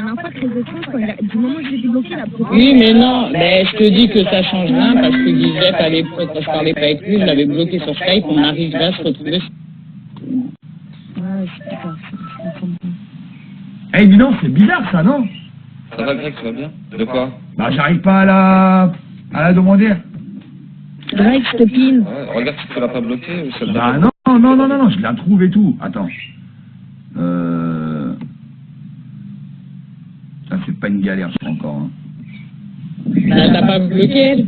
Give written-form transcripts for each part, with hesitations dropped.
dernière fois, très étrange, du moment où je l'ai débloqué, la première. Oui, mais non, mais je te dis que ça change rien parce que Gisette, à l'époque, quand je parlais pas avec lui, je l'avais bloqué sur Skype, on arriverait à se retrouver. Ouais, c'est bizarre, je comprends pas. Eh, dis donc, c'est bizarre ça, non? Ça va, Greg, ça va bien? De quoi? Bah, j'arrive pas à la demander. Greg, je te pine. Ouais, regarde si tu l'as pas bloqué ou ça Bah, non, je la trouve et tout. Attends. Ça, c'est pas une galère, je crois, encore. Hein. Bah, t'as pas bloqué elle?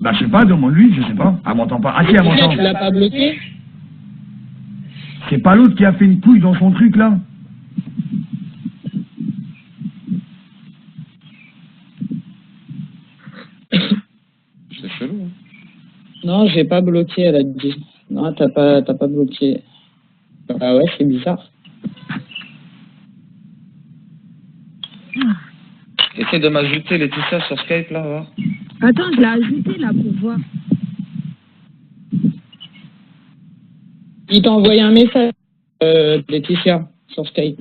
Bah, je sais pas, demande-lui, je sais pas. Elle m'entend pas. Ah, si, elle m'entend. Tu l'as pas bloqué? C'est pas l'autre qui a fait une couille dans son truc, là? C'est chelou, hein. Non, j'ai pas bloqué, elle a dit. Non, t'as pas bloqué. Ah ouais, c'est bizarre. Essaye de m'ajouter Laetitia sur Skype, là, va. Attends, je l'ai ajouté, là, pour voir. Il t'a envoyé un message, Laetitia, sur Skype.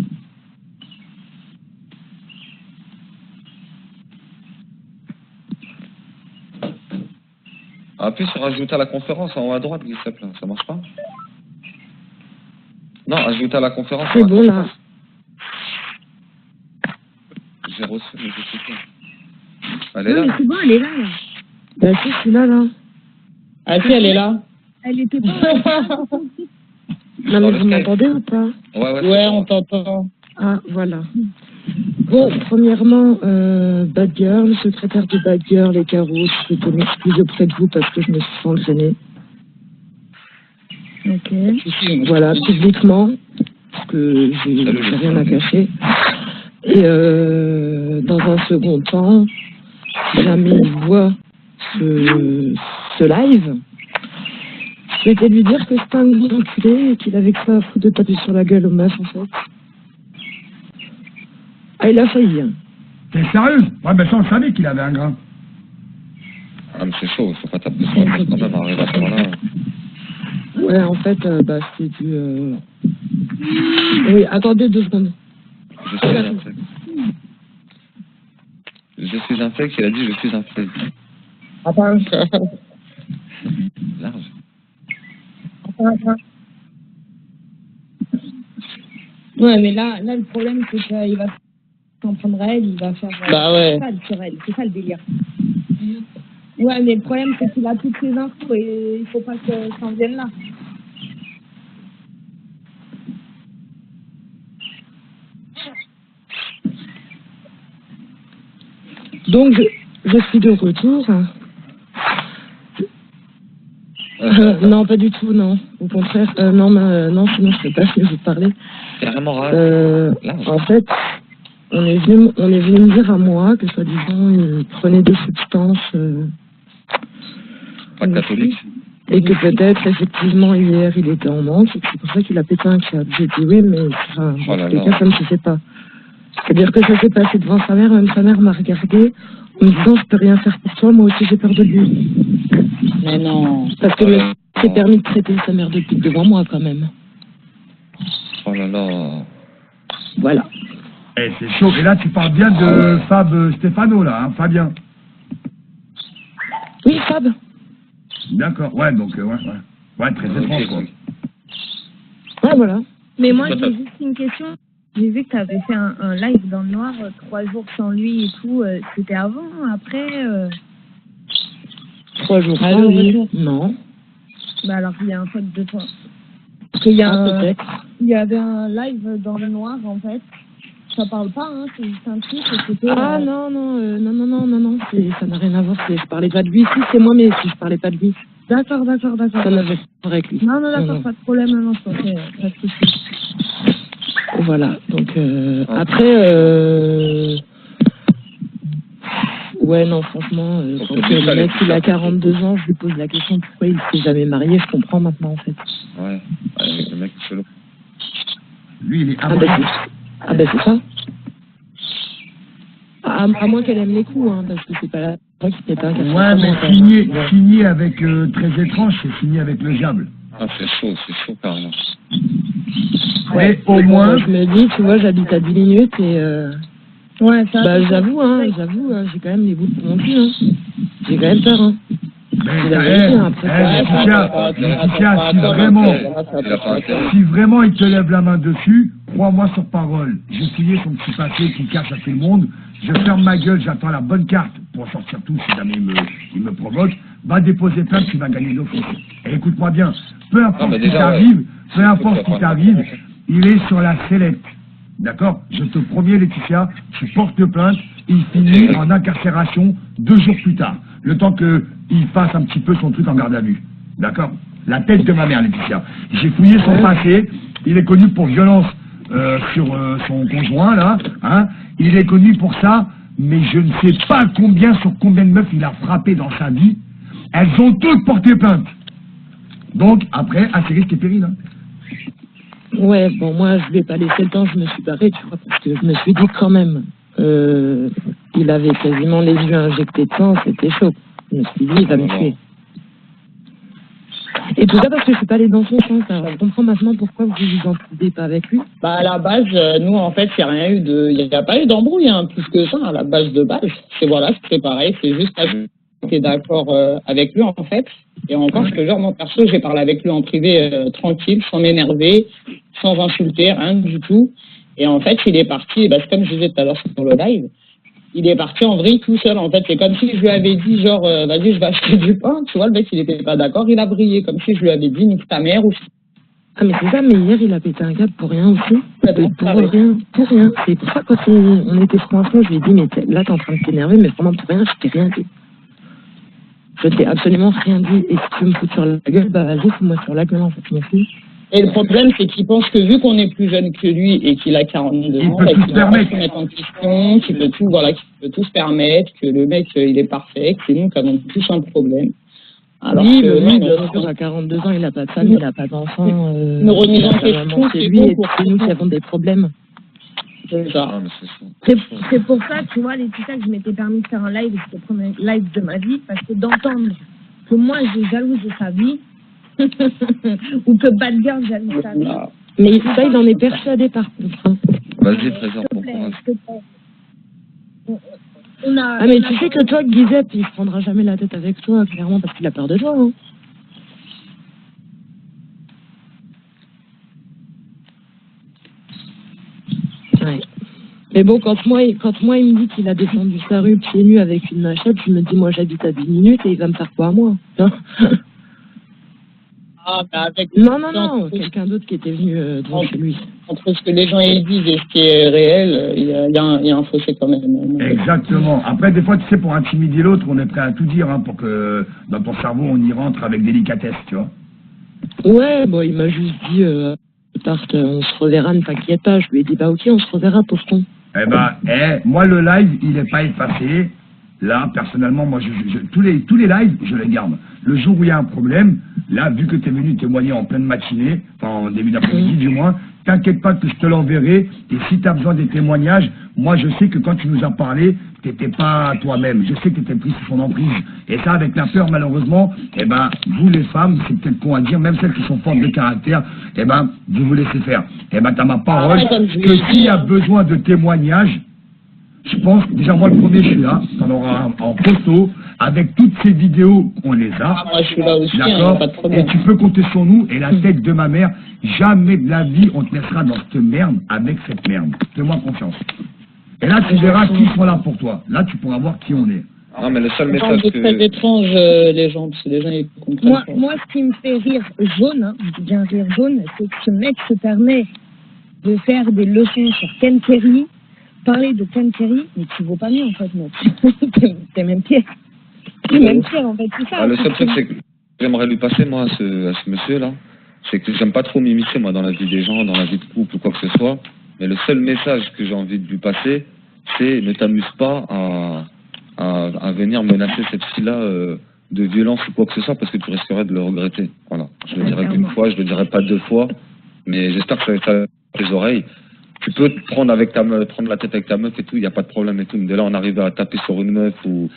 Appuie sur ajouter à la conférence en haut à droite, Giuseppe, là. Ça marche pas? Non, ajouter à la conférence. C'est bon, là. J'ai reçu, mais je sais pas. Elle est Non, là. mais c'est bon, elle est là, là. Bah si, je suis là, là. Ah si, elle est là. Elle était pas... Non, mais vous m'entendez ou pas? Ouais, on t'entend. Ah, voilà. Bon, premièrement, Bad Girl, secrétaire de Bad Girl et Caro, je peux m'excuser auprès de vous parce que je me suis fait entraîner. Ok. Voilà, publiquement, parce que j'ai rien à cacher. Et dans un second temps, si jamais il voit ce live, je vais lui dire que c'est un gros enculé et qu'il avait que ça à foutre de taper sur la gueule aux meufs, en fait. Ah, il a failli, hein. T'es sérieux? Ouais, ben ça, on savait qu'il avait un grain. Ah, mais c'est chaud, faut pas taper sur la meuf quand même, arriver à ce moment-là. Ouais, en fait, bah, c'est du... Oui, attendez 2 secondes. Je suis un fake. Je suis un fake, il a dit je suis un fake. Attends. Large. Ouais, mais là, le problème, c'est qu'il va s'en prendre à elle, il va faire... Bah ouais. sur elle, c'est ça le délire. Ouais, mais le problème, c'est qu'il a toutes ses infos et il faut pas que ça en vienne là. Donc, je suis de retour. Non, pas du tout, non. Au contraire, non, sinon je ne sais pas si je vous parler. Carrément rare. En fait, on est venu me dire à moi que, soi-disant, il prenait des substances... Pas catholique. Et que peut-être, effectivement, hier, il était en manque, et que c'est pour ça qu'il a pété un câble. J'ai dit oui, mais enfin, Oh là en tout là. cas, ça ne se fait pas. C'est-à-dire que ça s'est passé devant sa mère, même sa mère m'a regardé en me disant, je peux rien faire pour toi, moi aussi j'ai peur de lui. Mais non. Parce que le s'est permis de traiter sa mère de pute devant moi, quand même. Oh là là. Voilà. Eh, c'est chaud. Et là, tu parles bien de Fab Stéphano, là, hein, Fabien. Oui, Fab. D'accord, ouais, donc, ouais. Ouais, très étrange, quoi. Ouais, voilà. Mais moi, j'ai juste une question. J'ai vu que tu avais fait un live dans le noir, 3 jours sans lui et tout. C'était avant, après 3 jours sans lui. Non. Bah alors, il y a un faute de toi. Parce qu'il y a peut-être. Il y avait un live dans le noir, en fait. Ça parle pas, hein, c'est juste un truc. C'était, Ah non, ça n'a rien à voir. Je parlais pas de lui. Si, c'est moi, mais si je parlais pas de lui. D'accord. Ça n'avait rien à voir avec lui. Non, d'accord, pas de problème, non, c'est ok, pas de souci. Voilà, donc après, ouais, non, franchement, quand le mec il a 42 ans, je lui pose la question pourquoi il s'est jamais marié, je comprends maintenant en fait. Ouais, le mec est chelou. Lui, il est Ah bah c'est ça. À moins qu'elle aime les coups, hein, parce que c'est pas la fois qu'il pète un café. Ouais, mais signé avec très étrange, c'est signé avec le diable. Ah, c'est chaud carrément. Ouais, au moins. Je me dis, tu vois, j'habite à 10 minutes et Ouais, ça. Bah, j'avoue, j'ai quand même les bouts de mon cul, hein. J'ai quand même peur, hein. Mais Laetitia, si vraiment il te lève la main dessus, crois-moi sur parole. J'ai fouillé son petit papier qui cache à tout le monde. Je ferme ma gueule, j'attends la bonne carte pour sortir tout si jamais il me provoque. Va déposer plainte, tu vas gagner l'office. Et écoute-moi bien, peu importe ce qui t'arrive, il est sur la sellette. D'accord? Je te promets, Laetitia, tu portes plainte, il finit en incarcération 2 jours plus tard. Le temps qu'il fasse un petit peu son truc en garde à vue. D'accord? La tête de ma mère, Laetitia. J'ai fouillé son passé. Il est connu pour violence sur son conjoint, là. Hein? Il est connu pour ça, mais je ne sais pas sur combien de meufs il a frappé dans sa vie. Elles ont toutes porté plainte. Donc, après, à ses risques et périls. Hein. Ouais, bon, moi, je vais pas laisser le temps, je me suis barré, tu vois, parce que je me suis dit quand même, il avait quasiment les yeux injectés de sang, c'était chaud. Je me suis dit, il va me tuer. Et tout ça parce que je suis pas allée dans son sens. Alors, je comprends maintenant pourquoi vous vous entendez pas avec lui. Bah, à la base, nous, en fait, il n'y a pas eu d'embrouille, hein, plus que ça, à la base de base. C'est pareil, c'est juste parce que j'étais d'accord avec lui, en fait. Et encore, je te jure, moi, perso, j'ai parlé avec lui en privé, tranquille, sans m'énerver, sans insulter, rien du tout. Et en fait, il est parti, bah, c'est comme je disais tout à l'heure sur le live, il est parti en vrille tout seul, en fait. C'est comme si je lui avais dit, genre, vas-y, je vais acheter du pain. Tu vois, le mec, il était pas d'accord, il a brillé. Comme si je lui avais dit, nique ta mère ou... Ah, mais c'est ça, mais hier, il a pété un câble pour rien aussi. Pour rien. C'est pour ça, quand on était sur un fond, je lui ai dit, mais là, t'es en train de t'énerver, mais vraiment pour rien, je t'ai rien dit. Je t'ai absolument rien dit. Et si tu veux me foutre sur la gueule, bah vas-y, fous-moi sur la gueule, en fait, je m'en fous. Et le problème, c'est qu'il pense que vu qu'on est plus jeune que lui et qu'il a 42 ans, qu'il peut pas se mettre en question, qu'il peut tout se permettre, que le mec, il est parfait, que c'est nous qui avons tous un problème. Alors oui, que bien sûr, à 42 ans, il n'a pas de femme, il n'a pas d'enfant. Une remise en question, c'est lui et c'est nous qui avons des problèmes. C'est ça. C'est pour ça, tu vois, Laetitia, que je m'étais permis de faire un live, c'était le premier live de ma vie, parce que d'entendre que moi, j'ai jalouse de sa vie, ou que Bad Girl jalouse sa vie. Mais ça, il en est persuadé par contre. Hein. Vas-y, présente ton courage. Ah, mais tu sais que toi, Giuseppe, il se prendra jamais la tête avec toi, clairement, parce qu'il a peur de toi. Hein. Ouais. Mais bon, quand moi, il me dit qu'il a descendu sa rue pieds nus avec une machette, je me dis, moi, j'habite à 10 minutes et il va me faire quoi à moi? Ah, bah avec non, quelqu'un d'autre qui était venu devant chez lui. Entre ce que les gens ils disent et ce qui est réel, il y a un fossé quand même. Exactement. Après, des fois, tu sais, pour intimider l'autre, on est prêt à tout dire, hein, pour que dans ton cerveau, on y rentre avec délicatesse, tu vois. Ouais, bon, il m'a juste dit, on se reverra, ne t'inquiète pas. Je lui ai dit, bah ok, on se reverra, pauvre con. Moi, le live, il n'est pas effacé. Là, personnellement, moi, tous les lives, je les garde. Le jour où il y a un problème, là, vu que tu es venu témoigner en pleine matinée, enfin en début d'après-midi du moins, t'inquiète pas que je te l'enverrai. Et si tu as besoin des témoignages, moi, je sais que quand tu nous as parlé, tu n'étais pas toi-même. Je sais que tu étais pris sous son emprise. Et ça, avec la peur, malheureusement, vous les femmes, c'est peut-être con à dire, même celles qui sont fortes de caractère, vous vous laissez faire. T'as ma parole que s'il y a besoin de témoignages, je pense, déjà moi le premier je suis là, t'en auras en photo, avec toutes ces vidéos, on les a. Moi je suis là aussi, d'accord, pas de problème. Et tu peux compter sur nous, et la tête de ma mère, jamais de la vie on te laissera dans cette merde avec cette merde. Fais-moi confiance. Et là tu verras qui sont là pour toi. Là tu pourras voir qui on est. Non mais le seul message c'est très étrange les gens, parce que les gens ils comprennent. Moi ce qui me fait rire jaune, hein, je dis bien rire jaune, c'est que ce mec se permet de faire des leçons sur Ken Kerry, parler de Ken Kerry, mais tu vaux pas mieux en fait, mec. T'es même pire. T'es même pire en fait, c'est ça. Le seul truc, c'est que j'aimerais lui passer, moi, à ce monsieur-là, c'est que j'aime pas trop m'immiscer, moi, dans la vie des gens, dans la vie de couple ou quoi que ce soit. Mais le seul message que j'ai envie de lui passer, c'est ne t'amuse pas à venir menacer cette fille-là de violence ou quoi que ce soit, parce que tu risquerais de le regretter. Voilà. Je le dirais qu'une fois, je le dirais pas 2 fois, mais j'espère que ça va être tes oreilles. Tu peux te prendre avec ta meuf, prendre la tête avec ta meuf et tout, il n'y a pas de problème et tout. Mais de là, on arrive à taper sur une meuf ou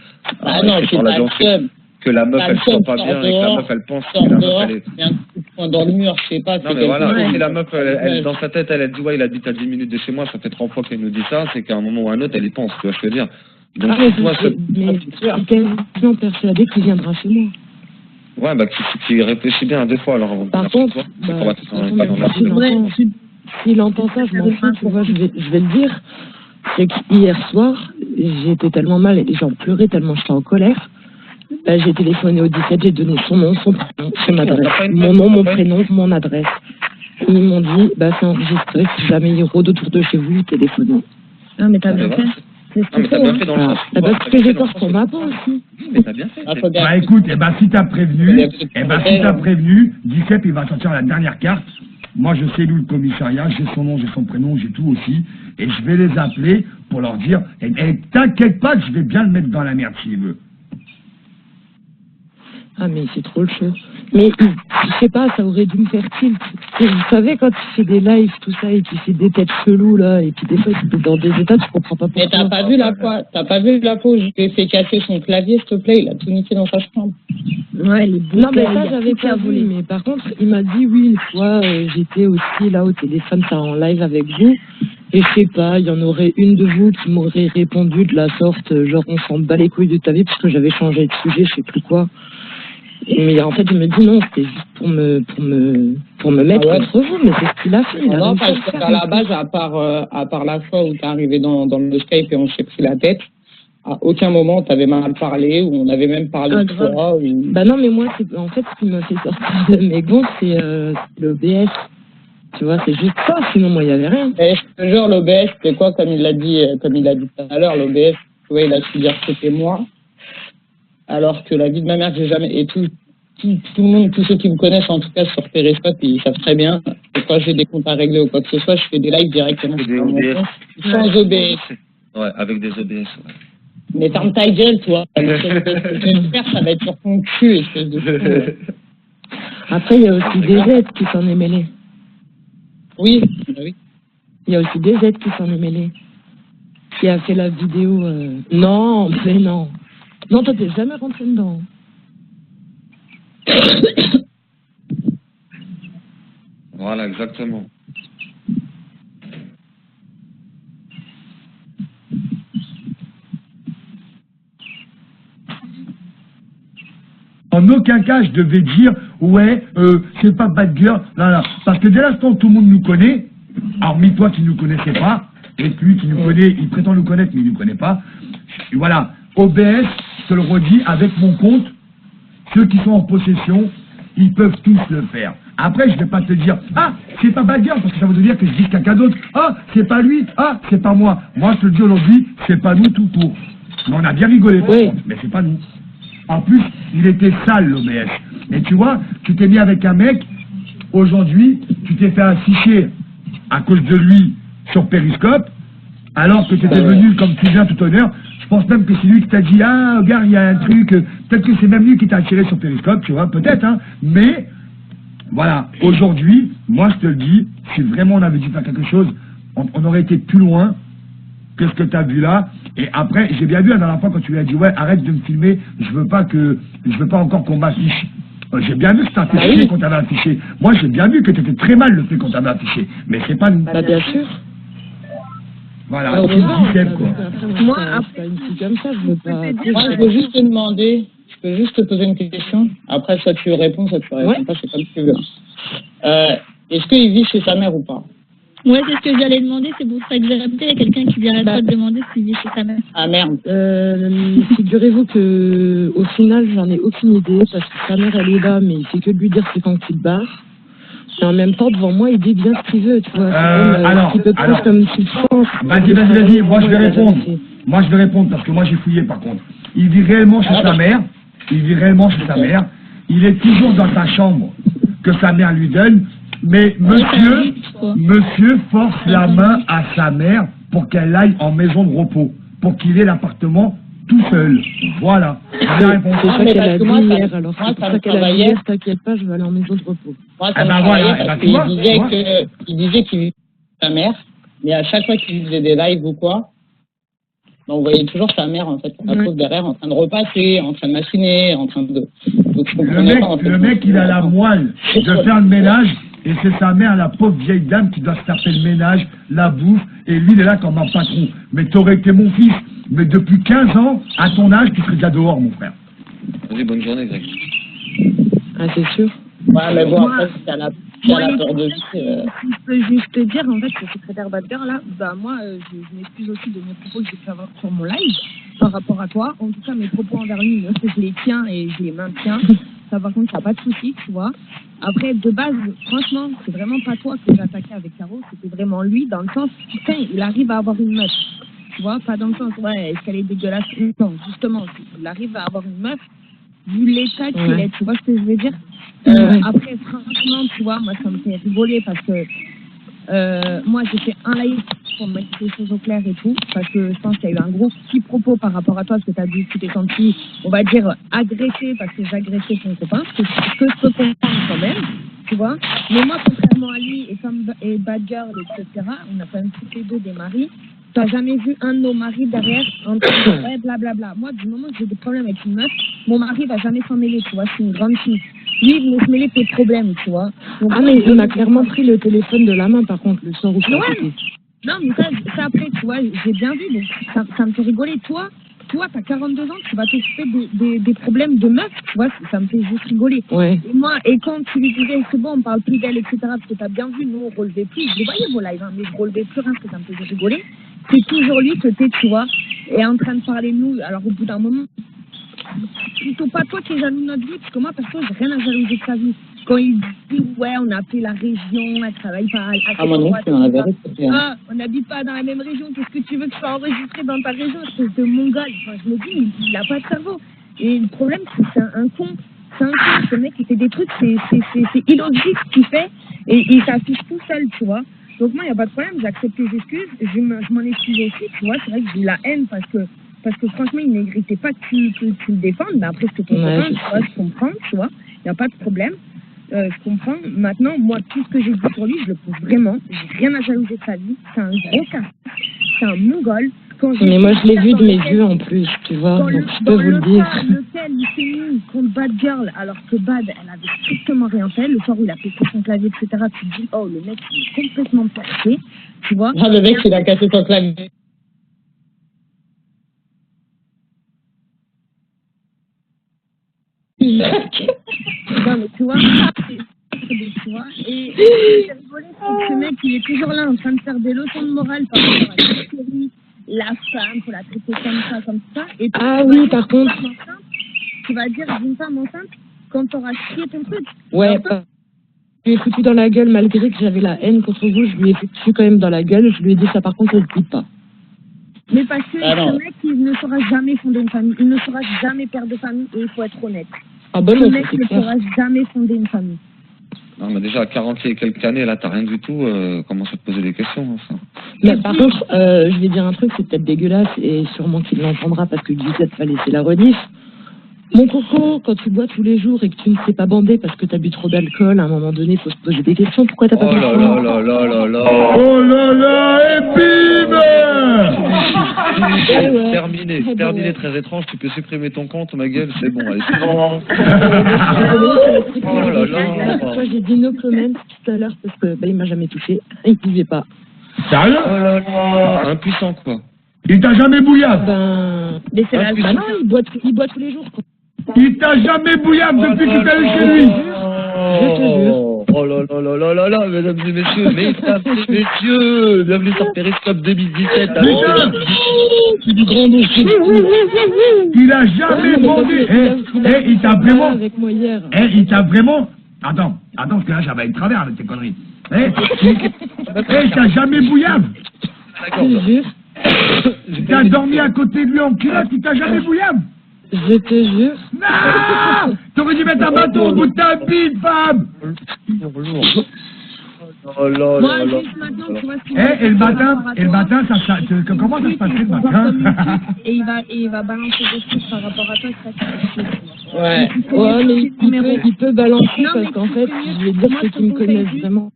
non, c'est pas que la meuf elle se sent pas bien et que la meuf elle pense que la meuf elle est. poing dans le mur, je sais pas. Non, mais voilà, si la meuf, dans sa tête, elle dit, ouais, il habite à 10 minutes de chez moi, ça fait 3 fois qu'elle nous dit ça, c'est qu'à un moment ou à un autre, elle y pense, tu vois ce que je veux dire. Donc, toi, mais je suis quasiment persuadée qu'il viendra chez moi. Ouais, bah, qui réfléchit bien à 2 fois, alors. Par contre, s'il entend ça, je m'en fous, tu vois, je vais le dire. C'est qu'hier soir, j'étais tellement mal et j'en pleurais tellement j'étais en colère. Bah, j'ai téléphoné au 17, j'ai donné son nom, son prénom, son adresse. Mon nom, mon prénom, mon adresse. Et ils m'ont dit, bah, c'est enregistré, si jamais il rôde autour de chez vous, téléphonez. Ah, mais t'as bien fait. C'est ce qu'il faut. Parce que j'ai peur pour ma peau aussi. Mais t'as bien fait. Bah écoute, si t'as prévenu, 17, il va sortir la dernière carte. Moi, je sais d'où le commissariat, j'ai son nom, j'ai son prénom, j'ai tout aussi. Et je vais les appeler pour leur dire, t'inquiète pas que je vais bien le mettre dans la merde s'il veut. Ah, mais c'est trop le show. Mais je sais pas, ça aurait dû me faire tilt. Et vous savez, quand tu fais des lives, tout ça, et tu fais des têtes cheloues, là, et puis des fois, tu es dans des états, tu comprends pas pourquoi. Mais t'as pas vu la fois où je lui ai fait casser son clavier, s'il te plaît, il a tout niqué dans sa chambre. Ouais, les boucles. Non, mais ça, j'avais pas vu, mais par contre, il m'a dit, oui, une fois, j'étais aussi là au téléphone, ça en live avec vous, et je sais pas, il y en aurait une de vous qui m'aurait répondu de la sorte, genre, on s'en bat les couilles de ta vie, parce que j'avais changé de sujet, je sais plus quoi. Mais en fait, il me dit non, c'était juste pour me mettre contre vous, mais c'est ce qu'il a fait. Non, parce qu'à la base, à part la fois où t'es arrivé dans le Skype et on s'est pris la tête, à aucun moment t'avais mal parlé, ou on avait même parlé de toi. Bah non, mais moi, en fait, ce qui me fait sortir de mes gonds, c'est l'OBS. Tu vois, c'est juste ça, sinon moi, il n'y avait rien. Et je te jure, l'OBS, c'est quoi, comme il l'a dit tout à l'heure, l'OBS, tu vois, il a su dire que c'était moi. Alors que la vie de ma mère, j'ai jamais... Et tout le monde, tous ceux qui me connaissent, en tout cas sur Periscope, ils savent très bien que quand j'ai des comptes à régler ou quoi que ce soit, je fais des lives directement sur mon compte, sans OBS. Ouais, avec des OBS, ouais. Mais ferme ta gueule, toi. J'espère que ça va être sur ton cul, espèce de... Après, il y a aussi DZ qui s'en est mêlé. Oui. Il y a aussi DZ qui s'en est mêlé. Qui a fait la vidéo... Non, mais non. Non, toi, t'es jamais rentré dedans. Voilà, exactement. En aucun cas, je devais dire, ouais, c'est pas bad girl, là. Parce que dès l'instant où tout le monde nous connaît, hormis toi qui ne nous connaissais pas, et lui qui nous connaît, il prétend nous connaître, mais il ne nous connaît pas, voilà. OBS, je te le redis, avec mon compte, ceux qui sont en possession, ils peuvent tous le faire. Après, je ne vais pas te dire, ah, c'est pas bad girl, parce que ça veut dire que je dis quelqu'un d'autre. Ah, c'est pas lui, ah, c'est pas moi. Moi, je te le dis aujourd'hui, c'est pas nous tout court. Mais on a bien rigolé, mais c'est pas nous. En plus, il était sale, l'OBS. Et tu vois, tu t'es mis avec un mec, aujourd'hui, tu t'es fait afficher à cause de lui sur Periscope, alors que tu étais venu comme tu viens tout honneur. Je pense même que c'est lui qui t'a dit, ah, regarde, il y a un truc, peut-être que c'est même lui qui t'a attiré sur Periscope, tu vois, peut-être, hein, mais, voilà, aujourd'hui, moi je te le dis, si vraiment on avait dû faire quelque chose, on aurait été plus loin que ce que tu as vu là, et après, j'ai bien vu la dernière fois quand tu lui as dit, ouais, arrête de me filmer, je veux pas encore qu'on m'affiche. J'ai bien vu que t'as affiché qu'on t'avait affiché. Moi, j'ai bien vu que t'étais très mal le fait qu'on t'avait affiché, mais c'est pas nous. Bah, bien sûr. Voilà, c'est le 17, quoi. Moi, après une fille comme ça, je veux pas... Moi, je peux juste te demander, je peux juste te poser une question. Après, soit tu réponds, soit tu réponds pas, c'est comme tu veux. Est-ce qu'il vit chez sa mère ou pas? Ouais, c'est ce que j'allais demander, c'est pour ça que j'ai appelé. Il y a quelqu'un qui vient pas de demander s'il vit chez sa mère. Ah merde. Figurez-vous que au final, j'en ai aucune idée, parce que sa mère, elle est là, mais il fait que de lui dire c'est quand il barre. Et en même temps, devant moi, il dit bien ce qu'il veut, tu vois. Alors, comme substance. Vas-y, moi je vais répondre. Moi je vais répondre, parce que moi j'ai fouillé par contre. Il vit réellement chez sa mère. Il est toujours dans sa chambre que sa mère lui donne. Mais monsieur force la main à sa mère pour qu'elle aille en maison de repos, pour qu'il ait l'appartement tout seul. Voilà. C'est ça qu'elle a dit hier, alors c'est pour ça qu'elle a dit hier, t'inquiète pas, je vais aller en maison de repos. Moi, ça me travaillait parce qu'il disait qu'il vivait chez sa mère, mais à chaque fois qu'il faisait des lives ou quoi, on voyait toujours sa mère, en fait, la pauvre derrière, en train de repasser, en train de machiner, en train de... Donc, je comprenais pas, en fait. Le mec, il a la moelle de faire le ménage, et c'est sa mère, la pauvre vieille dame, qui doit se taper le ménage, la bouffe, et lui, il est là comme un patron. Mais t'aurais été mon fils, mais depuis 15 ans, à ton âge, tu serais déjà dehors, mon frère. Vas-y, bonne journée, Greg. Ah, c'est sûr. Ouais, mais bon, après, si t'as la peur de vie... Si je peux juste te dire, en fait, le secrétaire Bad Girl, là, bah, moi, je m'excuse aussi de mes propos que j'ai pu avoir sur mon live par rapport à toi. En tout cas, mes propos envers lui, je les tiens et je les maintiens. Ça, par contre, ça n'a pas de souci, tu vois. Après, de base, franchement, c'est vraiment pas toi que j'attaquais avec Caro, c'était vraiment lui, dans le sens, putain, il arrive à avoir une meuf. Tu vois, pas dans le sens, ouais, est-ce qu'elle est dégueulasse? Non, justement, il arrive à avoir une meuf, vu l'état qu'il est, tu vois ce que je veux dire? Après, franchement, tu vois, moi, ça me fait rigoler parce que moi, j'ai fait un live pour mettre les choses au clair et tout, parce que je pense qu'il y a eu un gros petit propos par rapport à toi, parce que tu as dit que tu t'es senti, on va dire, agressé parce que j'agressais ton copain, ce que je peux comprendre quand même, tu vois. Mais moi, contrairement à lui et Bad Girl, etc., on a quand même tous les deux des maris. T'as jamais vu un de nos maris derrière en train de ouais, blablabla. Moi, du moment que j'ai des problèmes avec une meuf, mon mari va jamais s'en mêler, tu vois. C'est une grande fille. Lui, il venait se mêler tes problèmes, tu vois. Donc, mais on a clairement pris le téléphone de la main, par contre, le soir où ça ouais. Non, mais ça après, tu vois, j'ai bien vu. Donc, ça me fait rigoler. Toi, t'as 42 ans, tu vas t'occuper des problèmes de meuf, tu vois, ça me fait juste rigoler. Ouais. Et quand tu lui disais, c'est bon, on parle plus d'elle, etc., parce que t'as bien vu, nous, on relevait plus, je les voyais vos lives, hein, mais je relevais plus rien, parce que ça me faisait rigoler. C'est toujours lui que t'es, tu vois, et en train de parler de nous, alors au bout d'un moment, plutôt pas toi qui es jaloux de notre vie, parce que moi, perso, j'ai rien à jalouser de sa vie. Quand il dit, ouais, on a appelé la région, elle travaille pas à moi non plus, on avait respecté. Ah, on n'habite pas dans la même région, qu'est-ce que tu veux que je sois enregistré dans ta région, espèce de mongol. Enfin, je me dis, il a pas de cerveau. Et le problème, c'est que c'est un con. C'est un con, ce mec, il fait des trucs, c'est illogique ce qu'il fait, et il s'affiche tout seul, tu vois. Donc moi, il n'y a pas de problème, j'accepte les excuses, je m'en excuse aussi, tu vois. C'est vrai que j'ai eu la haine parce que franchement, il ne méritait pas que tu le défendes, mais après, c'est ton copain, tu vois, je comprends, tu vois, il n'y a pas de problème. Je comprends. Maintenant, moi, tout ce que j'ai dit sur lui, je le prouve vraiment. J'ai rien à jalouser de sa vie. C'est un gros cas. C'est un mongol. Mais moi, je l'ai vu de mes yeux en plus, tu vois. Donc, je peux vous le dire. Lequel il s'est mis contre Bad Girl, alors que Bad, elle avait strictement rien fait. Le soir où il a fait son clavier, etc., tu te dis, oh, le mec, il est complètement percé. Tu vois. Ah, le mec, il a cassé son clavier. Non, mais tu vois, et j'ai rigolé, c'est que ce mec, il est toujours là en train de faire des leçons de morale par rapport à la série, la femme, faut la traiter comme ça. Et ah oui, par contre. Tu vas dire d'une femme enceinte quand t'auras chié ton truc. Ouais, je lui ai foutu dans la gueule malgré que j'avais la haine contre vous, je lui ai foutu quand même dans la gueule, je lui ai dit ça par contre, je ne dis pas. Mais parce que ce mec, il ne saura jamais fonder une famille, il ne saura jamais père de famille, et il faut être honnête. Ah bon, ce mec ne saura jamais fonder une famille. Non, mais déjà, à 40 et quelques années, là, t'as rien du tout, commence à te poser des questions. Ça. Mais par contre, je vais dire un truc, c'est peut-être dégueulasse, et sûrement qu'il l'entendra parce que Gisette va laisser la rediff. Mon coco, quand tu bois tous les jours et que tu ne sais pas bander parce que t'as bu trop d'alcool, à un moment donné, il faut se poser des questions. Pourquoi t'as pas fait ça? Oh là là, et bim! Terminé, très étrange, tu peux supprimer ton compte, ma gueule, c'est bon, allez, c'est bon. Oh là là. J'ai dit no comment tout à l'heure parce que il m'a jamais touché, il pouvait pas. Sérieux? Oh là là, impuissant quoi. Il t'a jamais bouillave? Mais c'est la non, il boit tous les jours. Il t'a jamais bouillave depuis que t'es allé chez lui? Je te jure. Oh là là là là là là, mesdames et messieurs, bienvenue sur Periscope 2017. C'est du grand dossier. Il a jamais bandé. Il t'a vraiment... Avec moi hier. Il t'a vraiment... Attends, parce que là, j'avais une travers avec tes conneries. Il t'a jamais bouillave? Je te jure. T'as dormi à côté de lui en culotte, il t'a jamais bouillave? Je te jure. Non! T'aurais dû mettre un bâton au bout de ta bite, femme! Oh là Moi, là là. juste maintenant, tu vois ce Et le matin, comment ça se passait le matin? Et il va balancer des trucs par rapport à toi, ça. Ouais, mais il peut balancer parce qu'en fait, je vais dire ceux qui me connaissent vraiment.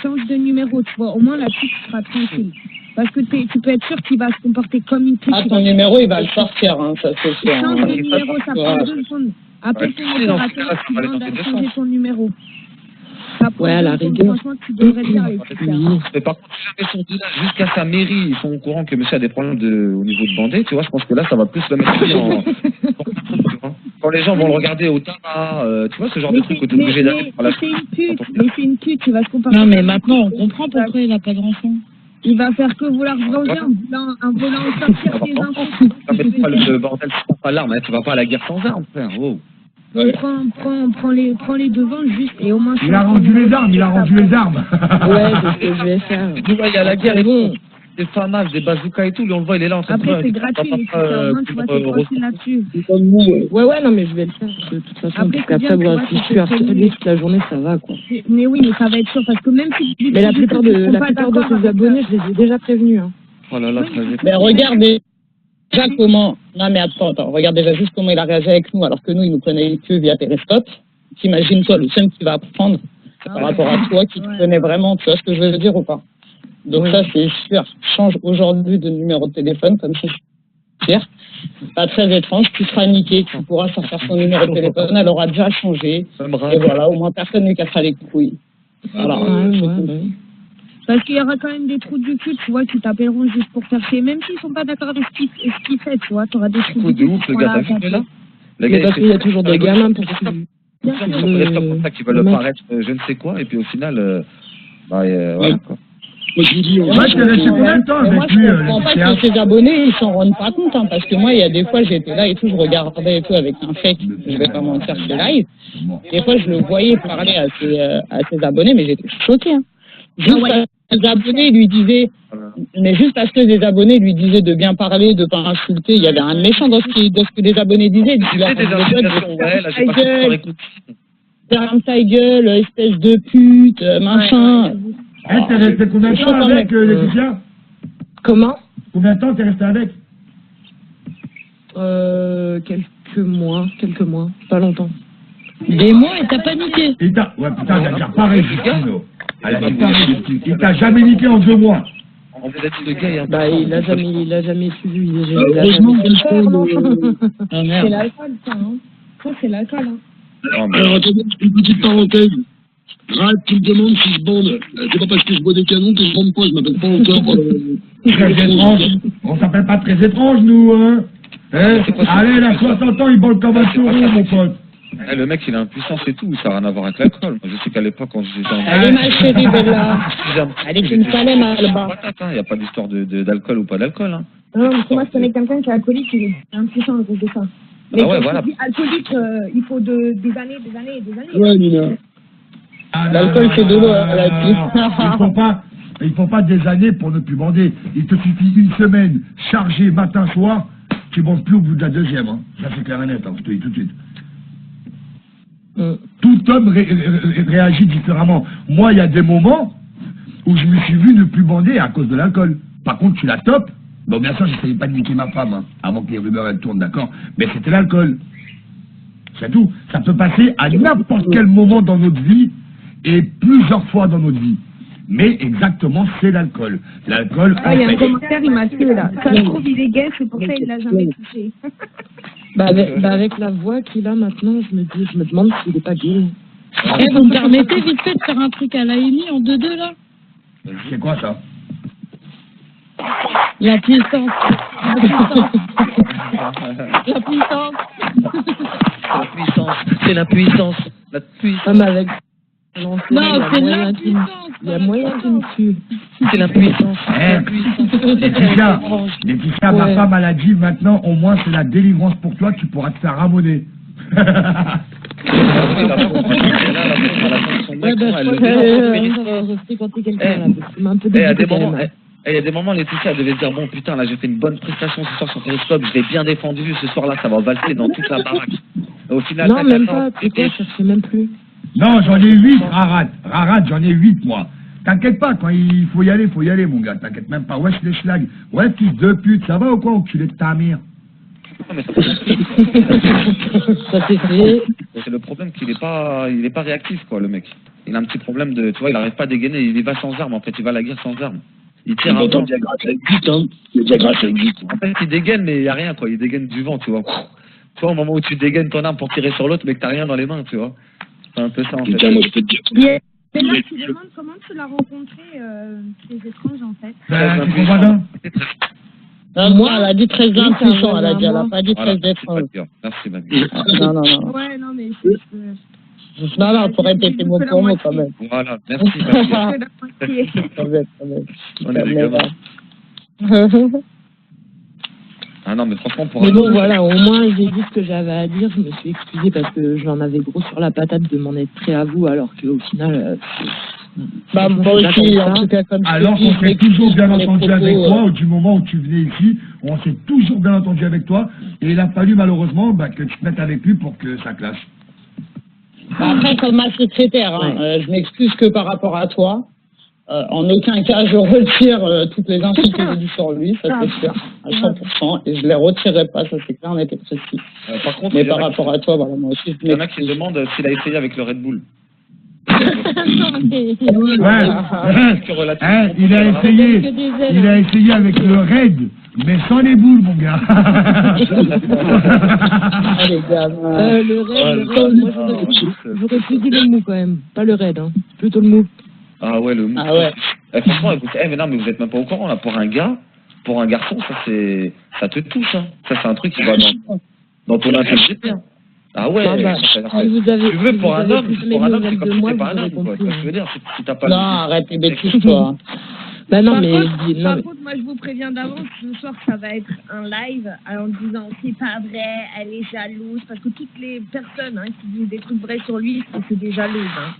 Change de numéro, tu vois, au moins là-dessus, tu seras tranquille. Parce que tu peux être sûr qu'il va se comporter comme une pute. Ah, ton numéro, il va le sortir, hein, ça c'est sûr. Change de numéro, ça prend 2 secondes. Appelle ton opérateur, tu demandes à changer ton numéro. Ouais, à la rigueur. Franchement, tu devrais dire les trucs. Mais par contre, jamais sur de là, jusqu'à sa mairie, ils sont au courant que monsieur a des problèmes au niveau de bandé, tu vois, je pense que là, ça va plus le mettre lui en... Quand les gens vont le regarder au tabac, tu vois, ce genre de truc que t'es obligé d'aller par la... Mais c'est une pute, tu vas se comporter. Non, mais maintenant, on comprend pourquoi il n'a pas d'enfant. Il va faire que vouloir se venger en voulant sortir des infos. Le bordel, c'est pas l'arme, tu vas pas à la guerre sans arme, frère, wow. Prends les devants juste et au moins... Il a rendu les armes. Ouais, c'est ce que je vais faire. Tu vois, il y a la guerre et bon. Des FAMAS, des bazookas et tout, lui on le voit, il est là en train de... Après, c'est gratuit, les trucs, au moins, tu vois, t'es tranquille là-dessus. Ouais, non, mais je vais le faire, de toute façon, Après, parce qu'après, moi, si je suis harcelée toute la journée, ça va, quoi. Mais oui, mais ça va être sûr, parce que même si... Mais la plupart de ses abonnés, je les ai déjà prévenus, hein. Oh là là, Mais regardez déjà comment... Non, mais attends, regarde déjà juste comment il a réagi avec nous, alors que nous, il nous connaît que via Périscope. T'imagines-toi, le seul qui va apprendre par rapport à toi, qui te connaît vraiment, tu vois ce que je veux dire ou pas? Donc ça, c'est sûr. Change aujourd'hui de numéro de téléphone, comme ça, c'est sûr. Pas très étrange, tu seras niqué, tu pourras sortir son numéro de téléphone, elle aura déjà changé. Et voilà, au moins personne ne lui cassera les couilles. Voilà. Parce qu'il y aura quand même des trous du cul, tu vois, qui t'appelleront juste pour faire chier. Même s'ils sont pas d'accord avec ce qu'il fait, tu vois, tu auras des trous du cul. Ouf, le gars, t'as vu, là? Parce qu'il y a toujours des gamins pour ça. C'est comme ça qu'ils veulent paraître je ne sais quoi, et puis au final, voilà, quoi. Moi, je resté combien de temps avec lui, en fait, que ses abonnés, ils s'en rendent pas compte, hein, parce que moi, il y a des fois, j'étais là et tout, je regardais et tout avec un fake, je vais pas mentir, c'est live. Des fois, je le voyais parler à ses abonnés, mais j'étais choquée, hein. Juste parce que les abonnés lui disaient, mais juste parce que les abonnés lui disaient de bien parler, de pas insulter, il y avait un méchant dans ce que les abonnés disaient. Ferme ta gueule, espèce de pute, machin. T'es resté combien de temps avec Laetitia? Comment? Combien de temps t'es resté avec? Quelques mois, pas longtemps. Des mois et t'as pas niqué. Ouais, putain, il a déjà pareil, Justine. Il t'a jamais niqué en 2 mois. Bah, il a jamais suivi. Heureusement que c'est l'alcool, ça, hein. Ça, c'est l'alcool, hein. Alors, attendez, une petite parenthèse. Rad, tu me demandes si je bande. C'est pas parce que je bois des canons que je bande pas, je m'appelle pas encore... Très étrange. On s'appelle pas très étrange, nous, hein. Allez, là, 60 ans, il bande comme un taureau, mon pote. Le mec, il a impuissance et tout, ça n'a rien à voir avec l'alcool. Moi, je sais qu'à l'époque, quand j'étais en... Elle est mal chérie, Bella. Elle est une palais mal-bas. Il n'y a pas d'histoire d'alcool ou pas d'alcool, hein. Non, parce que moi, je connais quelqu'un qui est alcoolique, il est impuissant à cause de ça. Mais ah ouais, voilà. Alcoolique, il faut des années. Ouais, Nina. L'alcool, c'est de l'eau, elle a Il faut pas des années pour ne plus bander. Il te suffit une semaine chargée matin, soir, tu bandes plus au bout de la deuxième, hein. Ça, c'est clair et net, hein, je te dis tout de suite. Tout homme réagit différemment. Moi, il y a des moments où je me suis vu ne plus bander à cause de l'alcool. Par contre, tu la top. Bon, bien sûr, j'essayais pas de niquer ma femme, hein, avant que les rumeurs elles tournent, d'accord. Mais c'était l'alcool. C'est tout. Ça peut passer à n'importe quel moment dans notre vie et plusieurs fois dans notre vie. Mais exactement, c'est l'alcool. L'alcool. Ah, il y a un commentaire, il m'a tué là. Ça se trouve, il est gay, c'est pour ça qu'il l'a jamais touché. Avec la voix qu'il a maintenant, je me demande s'il est pas gay. Vous me permettez vite fait de faire un truc à la Uni en 2-2 là? C'est quoi ça? La puissance. La puissance. C'est la puissance. La puissance. Ah, mais avec... Non, c'est la puissance. Il y a moyen qu'il me tue. C'est la puissance. Laetitia, ma femme, elle a dit maintenant, au moins, c'est la délivrance pour toi, tu pourras te faire ramoner. Il y a des moments, Laetitia devait se dire, bon putain, là j'ai fait une bonne prestation ce soir sur Périscope, je l'ai bien défendu, ce soir-là ça va valser dans toute la baraque. Au final, non, même pas, tu sais, je sais même plus. Non, j'en ai 8, Rarat, j'en ai 8, moi. T'inquiète pas, quand il faut y aller, mon gars, t'inquiète même pas. Wesh, les schlags. Ouais, fils de pute, ça va ou quoi, enculé de ta mère? Ça c'est fait. C'est le problème qu'il est pas réactif, quoi, le mec. Il a un petit problème de, tu vois, il arrive pas à dégainer, il y va sans armes, en fait, il va à la guerre sans armes. Il tire un Pourtant, vent. Viagra, ça existe, hein. Le Viagra, ça existe. En fait, il dégaine, mais il n'y a rien, quoi. Il dégaine du vent, tu vois. Toi, au moment où tu dégaines ton arme pour tirer sur l'autre, mais que t'as rien dans les mains, tu vois. C'est un peu ça, en fait. Putain, moi, je peux te dire. Mais là, tu demandes comment tu l'as rencontré, ces étranges, en fait. Ben, c'est Gradin. Moi, elle a dit très Oui, impuissant, ça elle a dit, elle va, a pas dit Voilà, très merci, étrange. Maggie. Merci, Maggie. Non, non, non. Ouais, non, mais Non, faut répéter mot pour mot, quand même. Voilà, merci, Maggie. Quand même, quand même. On est des gamins. Ah non, mais franchement, pour Mais un bon, homme, voilà, au moins j'ai dit ce que j'avais à dire. Je me suis excusée parce que j'en avais gros sur la patate de m'en être prêt à vous, alors qu'au final. Bah, moi aussi, en tout cas, comme Alors qu'on s'est toujours bien entendu avec toi, du moment où tu venais ici, on s'est toujours bien entendu avec toi, et il a fallu malheureusement que tu te mettes avec lui pour que ça clash. Bah, après, comme ma secrétaire, hein, je m'excuse que par rapport à toi. En aucun cas, je retire toutes les insultes que j'ai dites sur lui, ça c'est sûr, à 100%, et je les retirerai pas, ça c'est clair, on était précis. par contre, Mais il y en par a rapport à toi, voilà, moi aussi, il y en a qui se demandent s'il a essayé avec le Red Bull. Ouais, il a essayé avec le raid, mais sans les boules, mon gars. Le raid, moi j'aurais plus dit le mou quand même, pas le raid, hein. Plutôt le mou. Ah ouais, le mou. Ah ouais. Franchement, écoutez, mais non, mais vous êtes même pas au courant, là, pour un gars, pour un garçon, ça te touche, hein. Ça, c'est un truc qui va dans ton intimité. Ah ouais, si vous avez, tu veux, pour un homme, c'est comme si moi, t'étais pas un vous homme, aurez quoi. compris, Je veux dire, si t'as pas Non, arrête tes bêtises, toi. Bah non, Par mais contre, non, par mais- contre, moi je vous préviens d'avance, ce soir ça va être un live en disant c'est pas vrai, elle est jalouse, parce que toutes les personnes qui disent des trucs vrais sur lui, c'est des jalouses. Hein.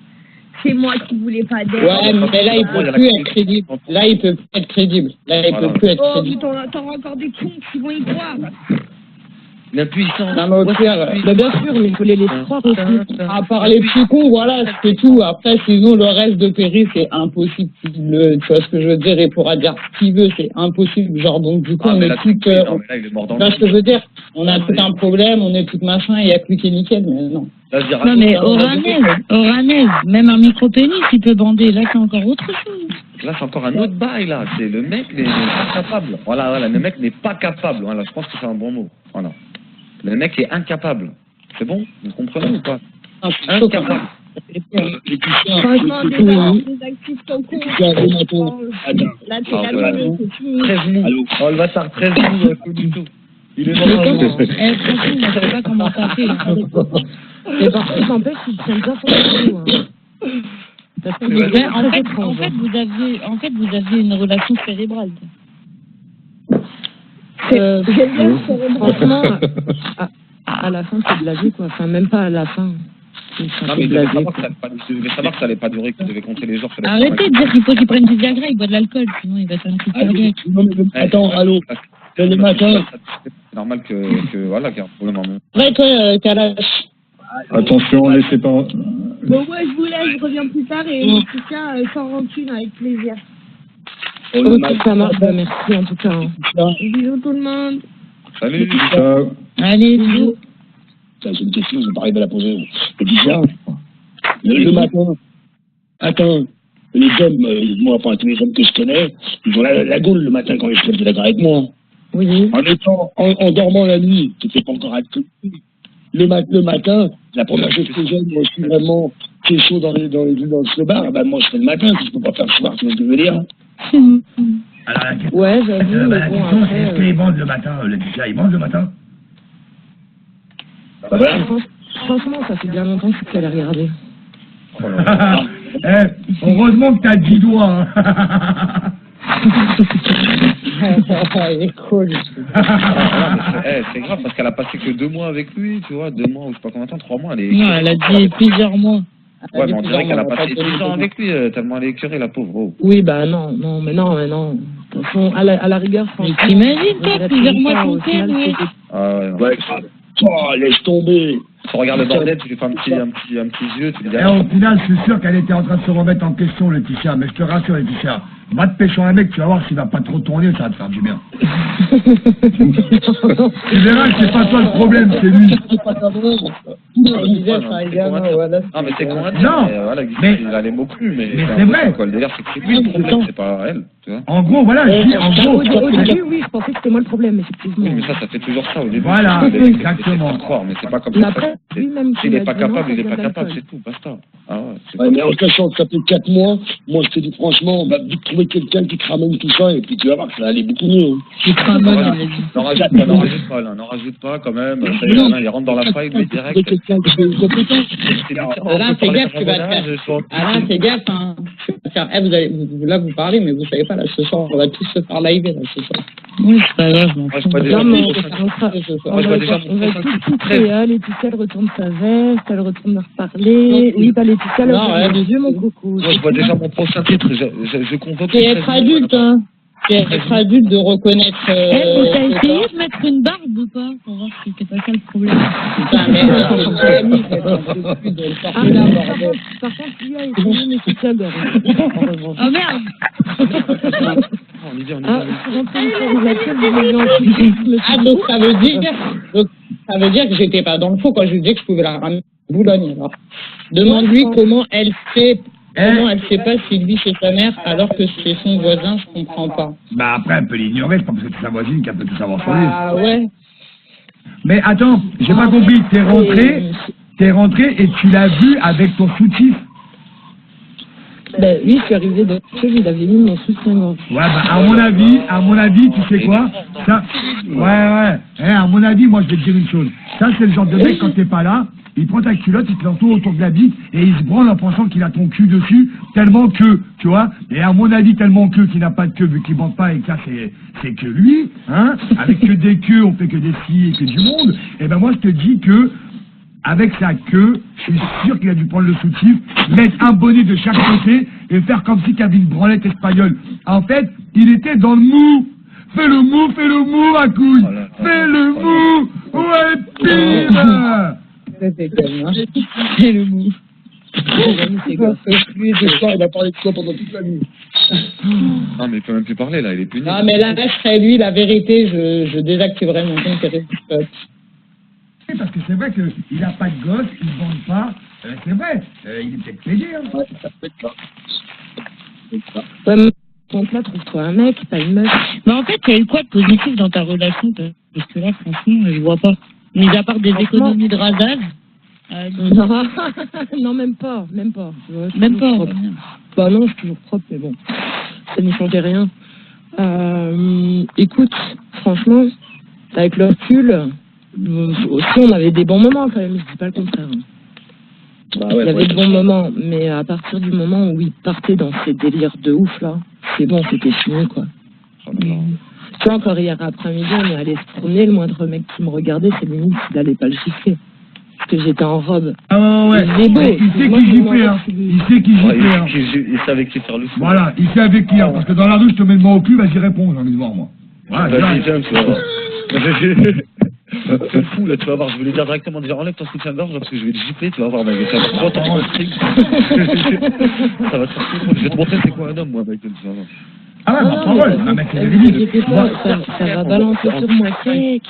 C'est moi qui voulais pas d'elle. Ouais, mais là il peut plus être crédible. Là il peut plus être crédible. Là il peut plus être Oh, crédible. mais t'auras encore des cons qui vont y croire. La puissance. Non, mais au pire, bah, bien sûr, mais il faut les laisser croire aussi. à part les petits cons, voilà, c'est tout. Après, sinon, le reste de Perry, c'est impossible. Tu vois ce que je veux dire, il pourra dire ce qu'il veut, c'est impossible. Genre, donc, du coup, on est tout. Non, mais là, il est mort dans Là, ce que je veux dire, on a tout un problème, on est tout machin, il n'y a plus qui est nickel, mais non. Là, je dirais, Non, mais Oranez, même un micro-pénis, il peut bander. Là, c'est encore autre chose. là, c'est encore un autre bail, là. C'est le mec n'est pas capable. Voilà, le mec n'est pas capable. Voilà, je pense que c'est un bon mot. Voilà. Le mec est incapable. C'est bon? Vous comprenez ou pas? Incapable. Franchement, des actifs ton con. Attends. Là, t'es calme, c'est fini. 13 mou. Allô? Oh, le bâtard, 13 mou, tout du tout. Il est mort. Franchement, moi, je sais pas comment ça fait. Mais par contre, n'empêche qu'ils tiennent bien sur le coup, hein. Parce que Mais en fait, étrange, hein. vous aviez une relation cérébrale. Franchement, à la fin, c'est de la vie, quoi. Enfin, même pas à la fin. Non, mais il devait savoir que ça allait pas durer, qu'il devait compter les jours. Arrêtez de dire qu'il faut qu'il prenne du Viagra, il boit de l'alcool, sinon il va faire une crise cardiaque. Attends, allô? Le matin. C'est normal que voilà, qu'il y a un problème en même. Ouais, toi, Kalash. Attention, laissez pas. Bon, moi, je vous laisse, je reviens plus tard et en tout cas, sans rancune, avec plaisir. Ok, ça marche, bah, merci en tout cas. Hein. Bisous tout le monde. Salut. Ciao. Allez, bisous. C'est une question, je vais pas arriver à la poser. C'est bizarre. Le matin. Attends. Les hommes, moi, enfin, tous les hommes que je connais, ils ont la gaule le matin quand ils se lèvent de la gare avec moi. Oui. En dormant la nuit, tu fais pas encore actif. Le matin, la première chose que j'aime, moi, si vraiment c'est chaud dans le slobar, ben moi je fais le matin, si je peux pas faire le soir, tu vois ce que je veux dire? Alors, Ouais, j'avoue, mais la bon, question, c'est est-ce après... qu'ils bandent le matin, le DJ, ils bandent le matin? Franchement, ça fait bien longtemps que je suis allé regarder. Heureusement que t'as 10 doigts. Hein. Il est cool. C'est grave parce qu'elle a passé que 2 mois avec lui, tu vois, 2 mois ou je sais pas combien de temps, 3 mois. Elle est... Non, elle a dit plusieurs mois. Ouais, mais on dirait qu'elle a passé 10 ans avec lui, tellement elle est écœurée, la pauvre. Oh. Oui, bah non. De toute façon, à la rigueur, Mais franchement... t'imagines, toi, plusieurs mois au qu'on final, fait, c'était- Ah ouais, non. Ouais, oh, laisse tomber. Tu regardes le bordel, tu lui fais un petit yeux, tu lui dis... Et au final, je suis sûr qu'elle était en train de se remettre en question, Laetitia. Mais je te rassure, Laetitia, Va te pêcher un mec, tu vas voir s'il va pas trop tourner, ça va te faire du bien. Tu verras que c'est pas toi le problème, c'est lui. Non, mais c'est qu'on a dit. Non, mais il a les mots crus, mais c'est vrai. Le délire, c'est que c'est lui le problème, c'est pas elle. Tu vois. En gros, voilà, je dis, en gros. Au début, oui, je pensais que c'était moi le problème, effectivement. Oui, mais ça fait toujours ça au début. Voilà, exactement. Mais c'est pas comme ça. Après, lui-même, S'il n'est pas capable, il n'est pas capable, c'est tout, basta. Ah ouais, mais en sachant que ça fait 4 mois, moi je te dis franchement, on va vite trouver quelqu'un qui te ramène tout ça et puis tu vas voir que ça va aller beaucoup mieux. Hein. Qui te ramène. N'en rajoute pas quand même. Ça y est, Alain, il rentre dans la faille, lui, direct. Alain, fais gaffe, tu vas te faire. Alain, fais gaffe, hein. Là, vous parlez, mais vous savez pas, là, ce soir, on va tous se faire live, là, ce soir. Oui, c'est pas grave. Moi, je vois déjà on va tout créer. Laetitia, elle retourne sa veste, elle retourne leur parler. Oui, pas Laetitia, elle ouvre les yeux, mon coucou. Moi, je vois déjà mon prochain titre. Je convoque. C'est être adulte, hein. C'est être adulte de reconnaître. T'as essayé de mettre une barbe ou pas pour voir si c'était pas ça le problème? Putain, mais par contre, lui a essayé, mais c'est sa gorge. Oh merde! On y dit. Ah, donc ça veut dire que j'étais pas dans le faux quand je lui disais que je pouvais la ramener à Boulogne. Alors, demande-lui comment elle sait pas si lui c'est sa mère alors que c'est son voisin, je comprends pas. Bah après, elle peut l'ignorer, c'est pas parce que c'est sa voisine qu'elle peut tout savoir sur lui. Ah ouais. Mais attends, j'ai pas compris, t'es rentré et tu l'as vu avec ton soutif. Ben oui, je suis arrivé de chez lui, il avait mis mon soutien-gorge. Ouais, bah à mon avis, tu sais quoi? Ça, ouais. À mon avis, moi je vais te dire une chose. Ça, c'est le genre de mec, quand t'es pas là, il prend ta culotte, il te l'entoure autour de la bite et il se branle en pensant qu'il a ton cul dessus, tellement que, tu vois. Et à mon avis, tellement que qu'il n'a pas de queue, vu qu'il bande pas et que ça, c'est que lui, hein. Avec que des queues, on fait que des filles et que du monde. Et ben moi, je te dis que, avec sa queue, je suis sûr qu'il a dû prendre le soutif, mettre un bonnet de chaque côté et faire comme si qu'il y avait une branlette espagnole. En fait, il était dans le mou. Fais le mou, ma couille. Fais le mou. Ouais, pire. C'est le mou. Lui, ce soir, il a parlé de toi pendant toute la nuit. Non, mais il peut même plus parler, là, il est puni. Non, mais là, je serais lui, la vérité, je désactiverais mon compte Facebook. Parce que c'est vrai qu'il n'a pas de gosse, il ne bande pas. C'est vrai, il est peut-être pédé. Hein. Ouais, ça peut être ça. Ouais, mais donc là, trouve-toi un mec, pas une meuf. Mais en fait, il y a eu quoi de positif dans ta relation? Parce que là, franchement, je vois pas. Mis à part des économies de rasage. Non, même pas. Même pas. Bah non, je suis toujours propre, mais bon, ça n'y changeait rien. Écoute, franchement, avec le recul, aussi on avait des bons moments quand même, je dis pas le contraire. Bah ouais, il y avait de bons moments, mais à partir du moment où il partait dans ces délires de ouf là, c'est bon, c'était fini quoi. Tu vois, encore hier après-midi, on est allé se promener, le moindre mec qui me regardait, c'est limite s'il allait pas le gifler. Parce que j'étais en robe. Ah ouais. Il est beau. Il sait qui gifler, hein. Il sait qui gifler, hein. Il sait avec qui faire le fou. Voilà, il sait avec qui, hein. Parce que dans la rue, je te mets le main au cul, vas-y réponds, j'ai envie de voir, moi. Voilà, vas-y, viens, tu vas voir. C'est fou, là, tu vas voir, je vais lui dire directement, déjà, enlève ton soutien-gorge, parce que je vais te gifler, tu vas voir, mec, ça va te prendre ton string. Ça va te faire tout. Je vais te montrer c'est quoi un homme, moi, mec, tu vas voir. Ah ouais, ma parole, un mec, c'est des limites. Ça va balancer sur moi sec.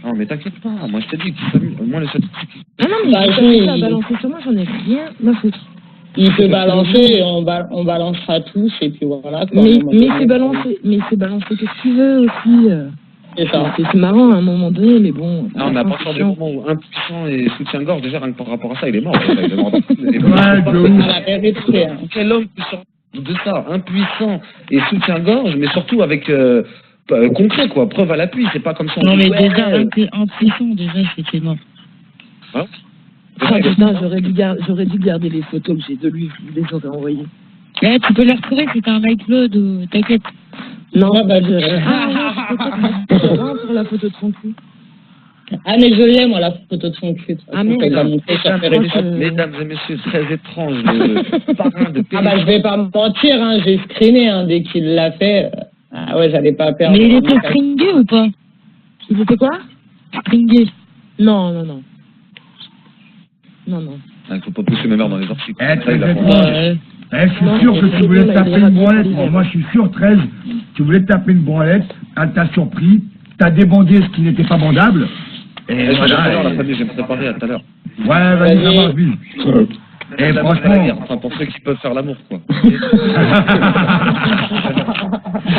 Non, mais t'inquiète pas, moi je t'ai dit qu'il s'amuse. Moi, le seul truc. Ah non, mais il va balancer sur moi, j'en ai rien à foutre. Il peut balancer et on balancera tous, et puis voilà. Quoi, mais c'est balancer que tu veux aussi. C'est ça. C'est marrant à un moment donné, mais bon. Non, mais à partir du moment où impuissant et soutien-gorge, déjà, rien que par rapport à ça, il est mort. Il est mort. Quel homme peut sortir de ça, impuissant et soutien-gorge, mais surtout avec concret, quoi, preuve à l'appui, c'est pas comme ça. Non, mais déjà, impuissant, déjà, c'était mort. Hein? Ah putain, j'aurais dû garder les photos que j'ai de lui, je vous les aurais envoyées. Ouais, tu peux les retrouver, c'était un iCloud ou t'inquiète. Non, bah je... sur la photo de son cul. Ah, mais je l'ai, moi, la photo de son cul. Ah, mais mesdames et messieurs, très étrange, le parrain de Ah, bah, je vais pas me mentir, hein, j'ai screené, hein, dès qu'il l'a fait. Ah ouais, j'allais pas perdre. Mais il était stringé ou pas? Il était quoi? Stringé. Non. Il faut pas pousser mes mères dans les articles. Très Je suis sûr que tu voulais te taper une branlette. Moi, je suis sûr, 13, tu voulais te taper une branlette, elle t'a surpris, t'as débandé ce qui n'était pas bandable. Et voilà. La famille, je vais me préparer à tout à l'heure. Ouais, vas-y, ça marche, Bill. Et franchement... Enfin, pour ceux qui peuvent faire l'amour, quoi.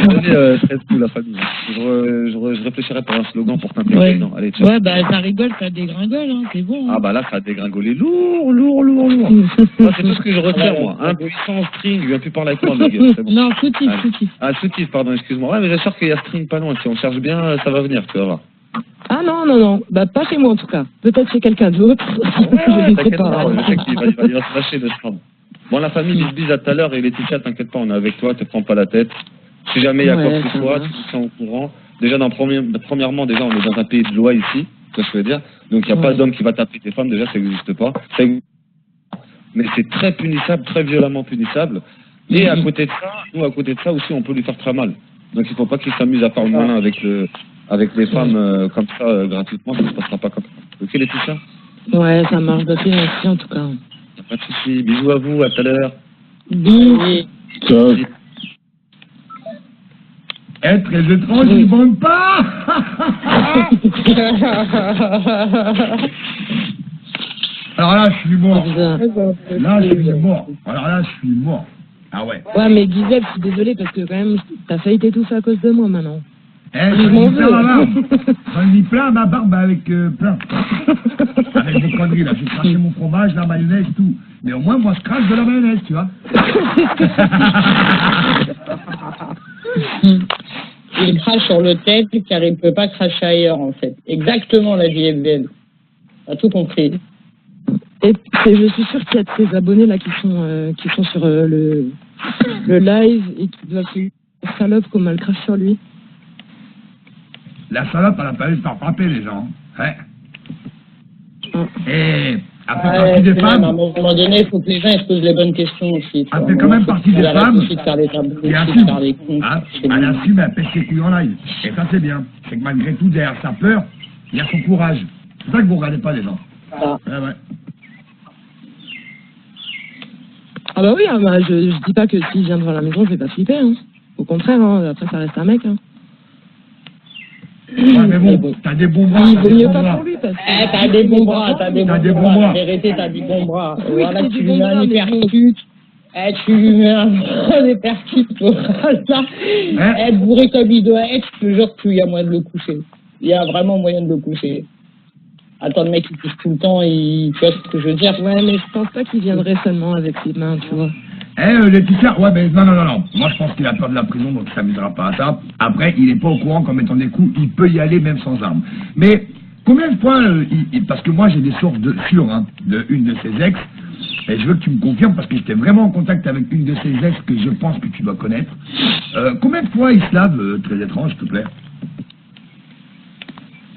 Désolé, 13 coups, la famille. Je réfléchirais pour un slogan pour t'intégrer. Ouais. Non, allez, ciao. Ouais, bah ça rigole, ça dégringole, hein, c'est bon. Hein. Ah bah là, ça a dégringolé lourd. Ça, c'est tout ce que je retiens, moi. Impuissant, string, il vient plus parler avec moi, ma gueule, c'est bon. Non, soutif. Ah, soutif, pardon, excuse-moi. Ouais, mais j'assure qu'il y a string pas loin. Si on cherche bien, ça va venir, tu vas voir. Ah non, bah pas chez moi en tout cas. Peut-être chez quelqu'un d'autre. Ouais, t'inquiète pas, je sais qu'il va se lâcher de se prendre. Bon, la famille, bis à tout à l'heure, et Laetitia, t'inquiète pas, on est avec toi, te prends pas la tête. Si jamais il y a quoi que ce soit, tu te sens au courant. Déjà, premièrement, déjà, on est dans un pays de loi ici, tu vois ce que je veux dire. Donc, il n'y a pas d'homme qui va taper tes femmes, déjà, ça n'existe pas. Mais c'est très punissable, très violemment punissable. Et à côté de ça aussi, on peut lui faire très mal. Donc, il ne faut pas qu'il s'amuse à faire le malin avec les femmes comme ça, gratuitement, ça ne se passera pas comme ça. Ok, Laetitia? Ouais, ça marche, bah merci en tout cas. Pas de soucis, bisous à vous, à tout à l'heure. Bisous. Ciao. Être très étrange, ils ne vendent pas. Alors là, je suis mort. Là, je suis mort. Alors là, je suis mort. Ah ouais. Ouais, mais Gisèle, je suis désolée parce que quand même, t'as failli t'étouffer à cause de moi maintenant. J'en ai mis plein ma barbe avec plein. Avec des conneries là, j'ai craché mon fromage, la mayonnaise, tout. Mais au moins, moi, je crache de la mayonnaise, tu vois. Il crache sur le tête car il ne peut pas cracher ailleurs, en fait. Exactement, la JFDN. T'as tout compris. Et je suis sûre qu'il y a de ces abonnés là qui sont sur le live et qui doivent se salope comme elle crache sur lui. La salope, elle a pas eu de faire frapper les gens. Ouais. Et elle fait partie des femmes. À un moment donné, il faut que les gens se posent les bonnes questions aussi. Elle fait quand même partie des femmes. Et assume. Elle assume, elle pèse ses couilles en live. Et ça, c'est bien. C'est que malgré tout, derrière sa peur, il y a son courage. C'est ça que vous regardez pas les gens. Ah. Ouais. Ah bah oui, hein, bah, je dis pas que s'il vient devant la maison, je vais pas flipper. Hein. Au contraire, hein, après ça reste un mec. Hein. Ouais, mais bon, t'as des bons bras. Il vaut mieux pas pour lui parce que... t'as des bons bras, La vérité, t'as des bons bras. Oui, voilà, tu lui mets un hypercute. Tu lui mets un hypercute pour ça. Être bourré comme il doit être, je te jure qu'il y a moyen de le coucher. Il y a vraiment moyen de le coucher. Attends, le mec, il pousse tout le temps, tu vois ce que je veux dire? Ouais, mais je pense pas qu'il viendrait seulement avec ses mains, tu vois. Laetitia, ouais, mais non. Moi, je pense qu'il a peur de la prison, donc il s'amusera pas à ça. Après, il est pas au courant qu'en mettant des coups, il peut y aller même sans armes. Mais combien de fois, parce que moi, j'ai des sources sûres de une de ses ex, et je veux que tu me confirmes, parce que j'étais vraiment en contact avec une de ses ex que je pense que tu dois connaître. Combien de fois il se lave, très étrange, s'il te plaît?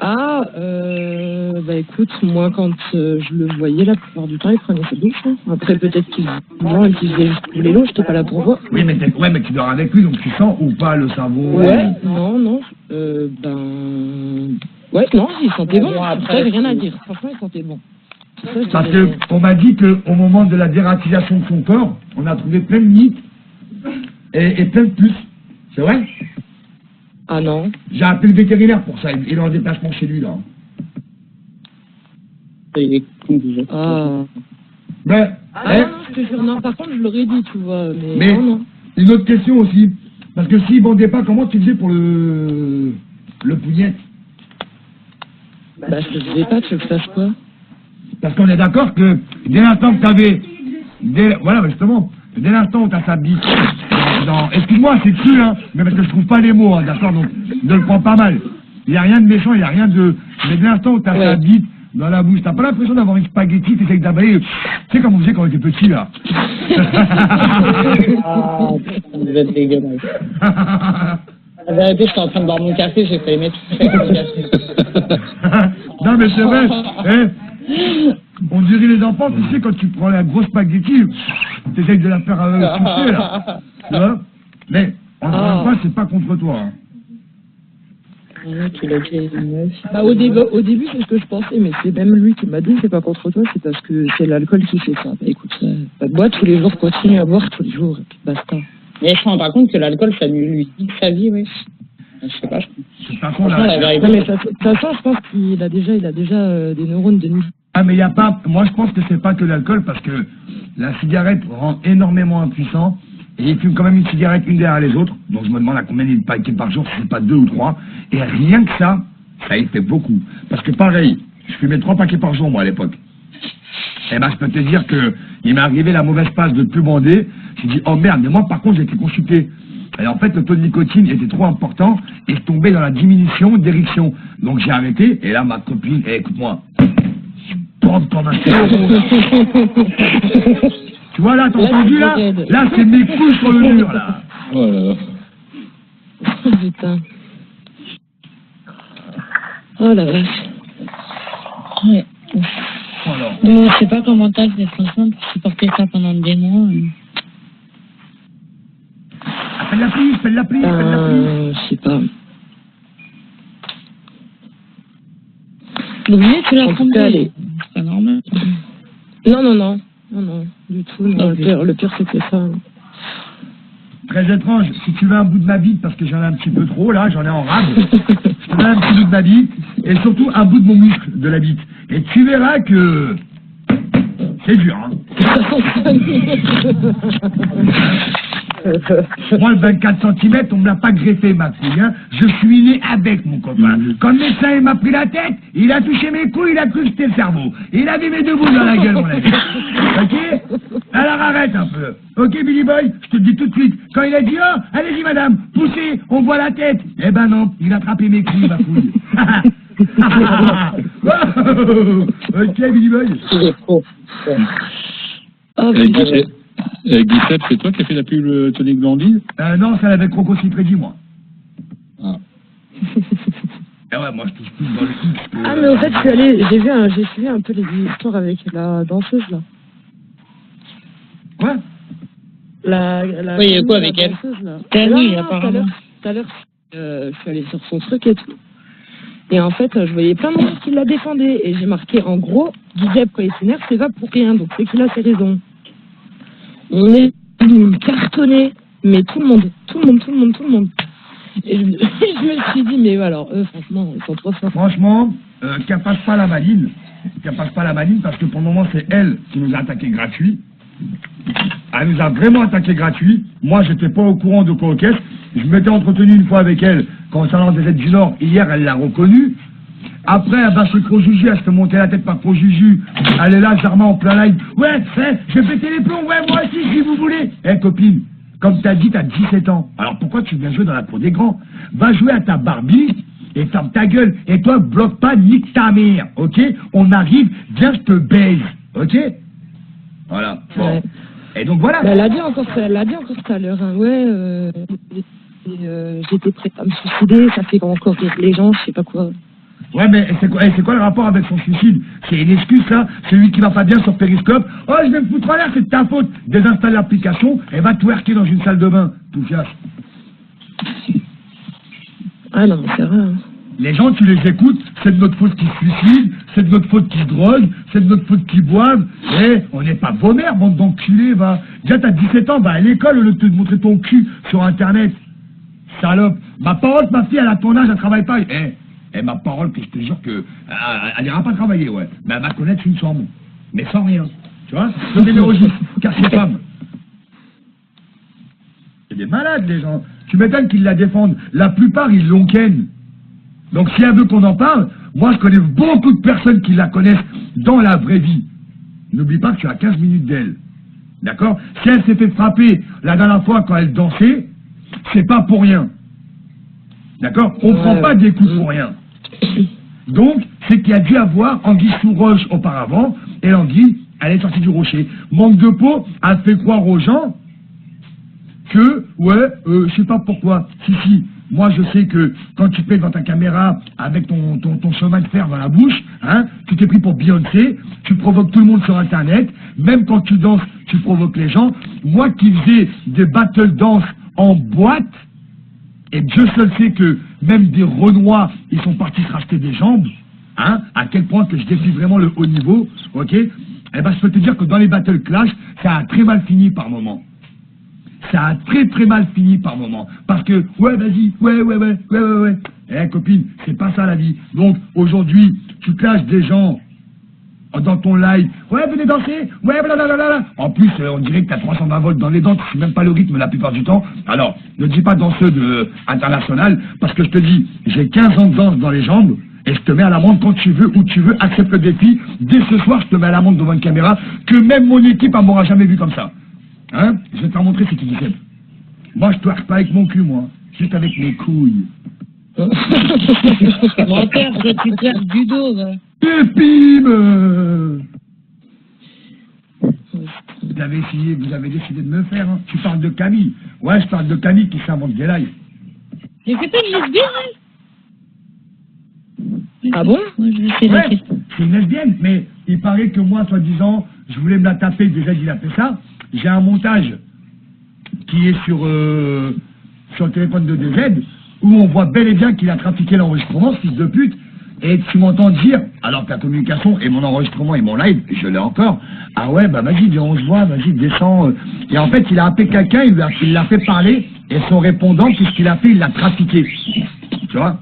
Ah, bah écoute, moi quand je le voyais la plupart du temps, il prenait sa douche. Hein. Après peut-être qu'il faisait juste couler l'eau, j'étais pas là pour voir. Oui, mais tu dors avec lui, donc tu sens ou pas le cerveau? Ouais, non, ouais, non, il sentait bon. Après, rien à dire. Franchement, il sentait bon. Parce qu'on m'a dit qu'au moment de la dératisation de son corps, on a trouvé plein de nids et plein de puces. C'est vrai? Ah non. J'ai appelé le vétérinaire pour ça, il est en déplacement chez lui là. Ah. Ben, non, je te jure, non, par contre je l'aurais dit, tu vois, mais non. Une autre question aussi, parce que s'il vendait pas, comment tu faisais pour le pougnette? Bah je te disais pas, tu veux que je fasse quoi? Parce qu'on est d'accord que dès l'instant que t'avais... Voilà, justement, dès l'instant où t'as sa bite... Excuse-moi, c'est dessus, hein, mais parce que je trouve pas les mots, hein, d'accord, donc ne le prends pas mal. Il n'y a rien de méchant, il n'y a rien de... Mais dès l'instant où t'as sa bite dans la bouche, t'as pas l'impression d'avoir une spaghetti, t'essayes d'avaler... Tu sais comme on faisait quand on était petit, là. Vous êtes dégueulasse. La vérité, je suis en train de boire mon café, j'ai failli mettre tout mon café. Non, mais c'est vrai, on dirait les enfants, tu sais, quand tu prends la grosse spaghetti, tu essayes de la faire pousser, là. Tu vois? Mais, encore une fois, c'est pas contre toi. Hein. Bah, au début, c'est ce que je pensais, mais c'est même lui qui m'a dit, c'est pas contre toi, c'est parce que c'est l'alcool qui fait ça. Bah, écoute, pas de boire tous les jours, continue à boire tous les jours, et puis basta. Mais je me rends pas compte que l'alcool, ça lui pique sa vie, oui. Je sais pas. Franchement, la vérité. Non, mais de toute façon, je pense qu'il a déjà des neurones de nuit. Ah, mais il n'y a pas. Moi, je pense que c'est pas que l'alcool, parce que la cigarette rend énormément impuissant. Et il fume quand même une cigarette une derrière les autres. Donc, je me demande à combien il paquets par jour, si c'est pas 2 ou 3. Et rien que ça y fait beaucoup. Parce que pareil, je fumais 3 paquets par jour, moi, à l'époque. Et ben, je peux te dire que il m'est arrivé la mauvaise passe de plus bander. J'ai dit, oh merde, mais moi, par contre, j'ai été consulté. Et en fait, le taux de nicotine était trop important et je tombais dans la diminution d'érection. Donc j'ai arrêté et là, ma copine, écoute-moi, bande comme un Tu vois là, t'as entendu là? Là, c'est mes couilles sur le mur là. Oh là là. Oh putain. Oh la vache. Ouais. Alors. Non, je sais pas comment t'as fait, franchement, pour supporter ça pendant des mois. Appelle la police. Je sais pas. Donc, tu l'as En tout cas, c'est pas normal. Non, du tout. Non, le pire, c'est que ça. Très étrange, si tu veux un bout de ma bite, parce que j'en ai un petit peu trop là, j'en ai en rade, je te donne un petit bout de ma bite, et surtout un bout de mon muscle de la bite. Et tu verras que c'est dur, hein. Moi, le 24 cm, on me l'a pas greffé, ma fille, hein. Je suis né avec, mon copain. Quand le médecin il m'a pris la tête, il a touché mes couilles, il a cru que c'était le cerveau. Il a mis mes 2 boules dans la gueule, mon ami. Ok? Alors arrête un peu. Ok, Billy Boy, je te le dis tout de suite. Quand il a dit, oh, allez-y, madame, poussez, on voit la tête. Eh ben non, il a attrapé mes couilles, ma couille. Ok, Billy Boy. Oh, Guisette, c'est toi qui as fait la pub Tonic Blondie? Non, ça l'avait Croco Cypredi, moi. Ah. Eh ouais, moi je touche plus dans le X que... Ah, mais en fait, j'ai suivi un peu les histoires avec la danseuse, là. Quoi? Oui, il y a quoi avec elle? Tani, apparemment. Tout à l'heure, je suis allée sur son truc et tout. Et en fait, je voyais plein de monde qui la défendait. Et j'ai marqué, en gros, Guizep, quand il s'énerve, c'est pas pour rien. Donc c'est qu'il a ses raisons. On est cartonné, mais tout le monde. Et je me suis dit, mais alors, eux, franchement, ils sont trop forts. Franchement, qu'elle passe pas la maline. Parce que pour le moment, c'est elle qui nous a attaqué gratuit. Elle nous a vraiment attaqué gratuit. Moi, j'étais pas au courant de quoi au caisse. Je m'étais entretenu une fois avec elle concernant des aides du Nord. Hier, elle l'a reconnu. Après, elle va se Pro-Juju, elle se fait monter la tête par Pro-Juju. Elle est là, Zarma en plein live. Ouais, je vais péter les plombs. Ouais, moi aussi, si vous voulez. Copine, comme t'as dit, t'as 17 ans. Alors pourquoi tu viens jouer dans la cour des grands? Va jouer à ta Barbie et ferme ta gueule. Et toi, bloque pas, nique ta mère. Ok? On arrive, viens, je te baise. Ok? Voilà. Bon. Ouais. Et donc voilà. Elle l'a dit encore tout à l'heure. Hein. Ouais, j'étais prête à me suicider, ça fait encore rire les gens, je sais pas quoi. Ouais, mais c'est quoi le rapport avec son suicide? C'est une excuse, ça. Celui qui va pas bien sur Periscope. Oh, je vais me foutre en l'air, c'est de ta faute. Désinstalle l'application et va twerker dans une salle de bain. Tout fiasse. Ah non, mais c'est vrai. Hein. Les gens, tu les écoutes, c'est de notre faute qu'ils se suicident, c'est de notre faute qu'ils se droguent, c'est de notre faute qu'ils boivent. On n'est pas vos mères, bande d'enculés, va. Déjà, t'as 17 ans, va à l'école au lieu de te montrer ton cul sur Internet. Salope. Ma parole, ma fille, elle a ton âge, elle travaille pas. Ma parole, que je te jure que... Elle n'ira pas travailler, ouais. Mais elle va connaître une chambre. Mais sans rien. Tu vois? C'est des registres, car c'est femme. C'est des malades, les gens. Tu m'étonnes qu'ils la défendent. La plupart, ils l'ont ken. Donc si elle veut qu'on en parle, moi je connais beaucoup de personnes qui la connaissent dans la vraie vie. N'oublie pas que tu as 15 minutes d'elle. D'accord? Si elle s'est fait frapper la dernière fois quand elle dansait, c'est pas pour rien. D'accord? On prend pas des coups pour rien. Donc, c'est qu'il y a dû avoir Anguille sous roche auparavant, et l'anguille, elle est sortie du rocher. Manque de peau a fait croire aux gens que, je sais pas pourquoi, si, moi je sais que quand tu te mets devant ta caméra avec ton chemin de fer dans la bouche, hein, tu t'es pris pour Beyoncé, tu provoques tout le monde sur Internet, même quand tu danses, tu provoques les gens. Moi qui faisais des battle dance en boîte, et Dieu seul sait que même des Renois, ils sont partis se racheter des jambes, hein, à quel point que je défie vraiment le haut niveau, ok? Eh ben, je peux te dire que dans les Battle Clash, ça a très mal fini par moment. Ça a très mal fini par moment. Parce que, ouais, vas-y, ouais. Eh, copine, c'est pas ça la vie. Donc, aujourd'hui, tu clashes des gens dans ton live. Ouais, venez danser. Ouais, blablabla. En plus, on dirait que t'as 320 volts dans les dents. Tu sais même pas le rythme la plupart du temps. Alors, ne dis pas danseuse internationale, parce que je te dis, j'ai 15 ans de danse dans les jambes. Et je te mets à l'amende quand tu veux, où tu veux, accepte le défi. Dès ce soir, je te mets à l'amende devant une caméra, que même mon équipe ne m'aura jamais vu comme ça. Hein? Je vais te faire montrer ce qu'il dit. Moi, je twerk pas avec mon cul, moi. Juste avec mes couilles. Menteur, tu twerk du dos, va. Pépime! Vous avez décidé de me faire, hein. Tu parles de Camille. Ouais, je parle de Camille qui s'invente des lives. J'ai fait pas une lesbienne, elle. Ah bon? Moi, je sais Ouais, c'est une lesbienne, mais il paraît que moi, soi-disant, je voulais me la taper, déjà il a fait ça. J'ai un montage qui est sur le téléphone de DZ, où on voit bel et bien qu'il a trafiqué l'enregistrement, fils de pute, et tu m'entends dire, alors que la communication et mon enregistrement et mon live, je l'ai encore, ah ouais, bah vas-y, on se voit, vas-y, descends. Et en fait, il a appelé quelqu'un, il l'a fait parler, et son répondant, tout ce qu'il a fait, il l'a trafiqué. Tu vois?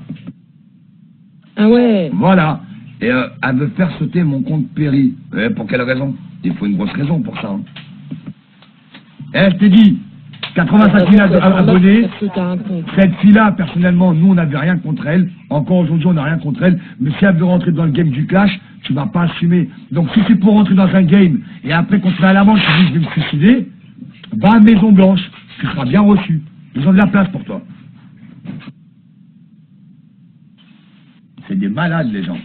Ah ouais. Voilà. Et elle veut faire sauter mon compte Péri. Pour quelle raison? Il faut une grosse raison pour ça. Hein. Je t'ai dit, 85 000 abonnés. Cette fille-là, personnellement, nous, on n'avait rien contre elle. Encore aujourd'hui, on n'a rien contre elle. Mais si elle veut rentrer dans le game du clash, tu vas pas assumer. Donc, si c'est pour rentrer dans un game, et après, quand tu vas à la manche, tu dis, je vais me suicider, va à Maison Blanche. Tu seras bien reçu. Ils ont de la place pour toi. C'est des malades, les gens.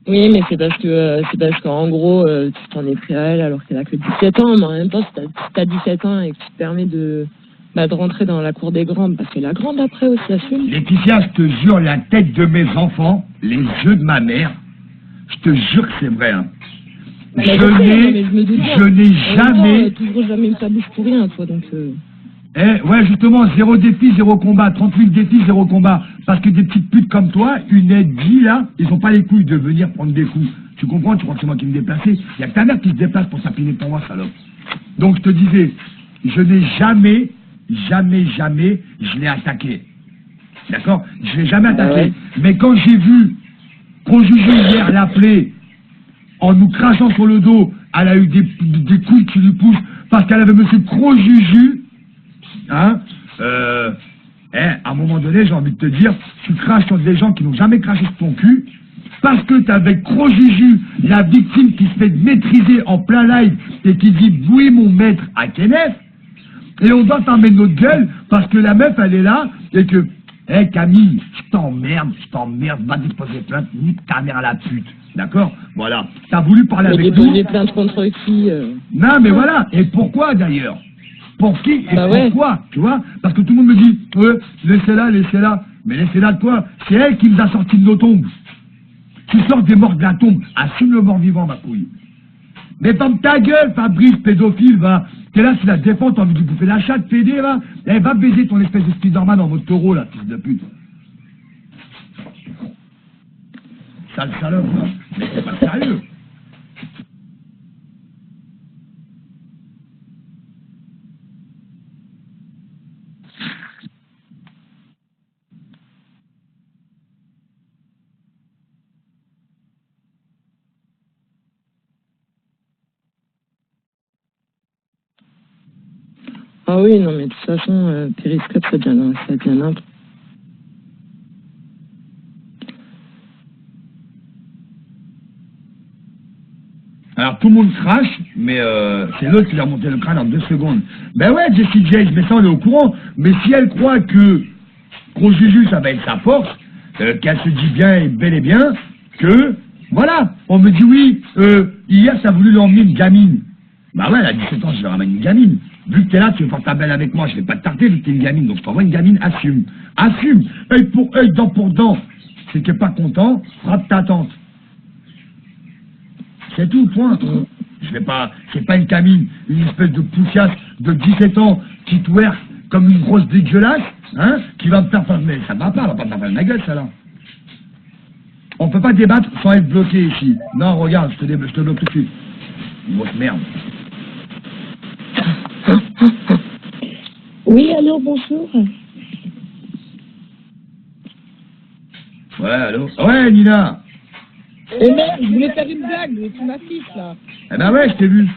Oui, mais c'est parce qu'en gros, tu t'en es pris à elle alors qu'elle a que 17 ans. Mais en même temps, si t'as 17 ans et que tu te permets de rentrer dans la cour des grands, parce que la grande après aussi assume. Laetitia, je te jure, la tête de mes enfants, les yeux de ma mère, je te jure que c'est vrai. Hein. Je n'ai jamais... Toujours jamais eu ta bouche pour rien, toi, donc... ouais, justement, 0 défi, 0 combat. 38 défis, 0 combat. Parce que des petites putes comme toi, une Eddie, là, ils ont pas les couilles de venir prendre des coups. Tu comprends? Tu crois que c'est moi qui me déplaçais? Il y a que ta mère qui se déplace pour s'appuyer pour moi, salope. Donc, je te disais, je n'ai jamais, je l'ai attaqué. D'accord? Je l'ai jamais attaqué. Ouais. Mais quand j'ai vu Conjugu hier l'appeler, en nous crachant sur le dos, elle a eu des couilles qui lui poussent parce qu'elle avait monsieur Conjugu. Hein, à un moment donné, j'ai envie de te dire, tu craches sur des gens qui n'ont jamais craché sur ton cul, parce que t'as avec Crojuju, la victime qui se fait maîtriser en plein live et qui dit oui mon maître à Kenneth, et on doit fermer notre gueule parce que la meuf elle est là et que, Camille, je t'emmerde, va déposer plainte, nique ta mère à la pute. D'accord? Voilà. T'as voulu parler avec nous. Déposer plainte contre qui Non mais voilà. Et pourquoi d'ailleurs? Pour qui et pourquoi, ouais. Tu vois? Parce que tout le monde me dit, laissez-la. Mais laissez-la de quoi? C'est elle qui nous a sortis de nos tombes. Tu sors des morts de la tombe. Assume le mort vivant, ma couille. Mais ferme ta gueule, Fabrice, pédophile, va. T'es là, tu la défends, t'as envie de bouffer la chatte, pédé, va. Eh, va baiser ton espèce de Spiderman dans votre taureau, là, fils de pute. Sale salope, va. Mais c'est pas sérieux. Ah oui, non, mais de toute façon, Périscope, ça devient n'importe. Alors tout le monde crache, mais c'est l'autre qui lui a monté le crâne en 2 secondes. Ben ouais, Jessie J, mais ça on est au courant. Mais si elle croit que Crojuju, ça va être sa force, qu'elle se dit bien et bel et bien que, voilà, on me dit oui, hier ça a voulu lui emmener une gamine. Bah ouais, elle a 17 ans, je lui ramène une gamine. Vu que t'es là, tu veux faire ta belle avec moi, je vais pas te tarder vu que t'es une gamine. Donc je t'envoie une gamine, assume. Assume, œil pour œil, dent pour dent. Si t'es pas content, frappe ta tante. C'est tout, point. Je vais pas, c'est pas une gamine, une espèce de poussiasse de 17 ans qui twerk, comme une grosse dégueulasse, hein, qui va me faire... Mais ça va pas me faire ma gueule, ça, là. On peut pas débattre sans être bloqué ici. Non, regarde, je te bloque tout de suite. Une grosse merde. Oui, allô, bonjour. Ouais, allô? Ouais, Nina. Eh merde, je voulais faire une blague, mais tu m'affiches, là. Eh ben ouais, je t'ai vu.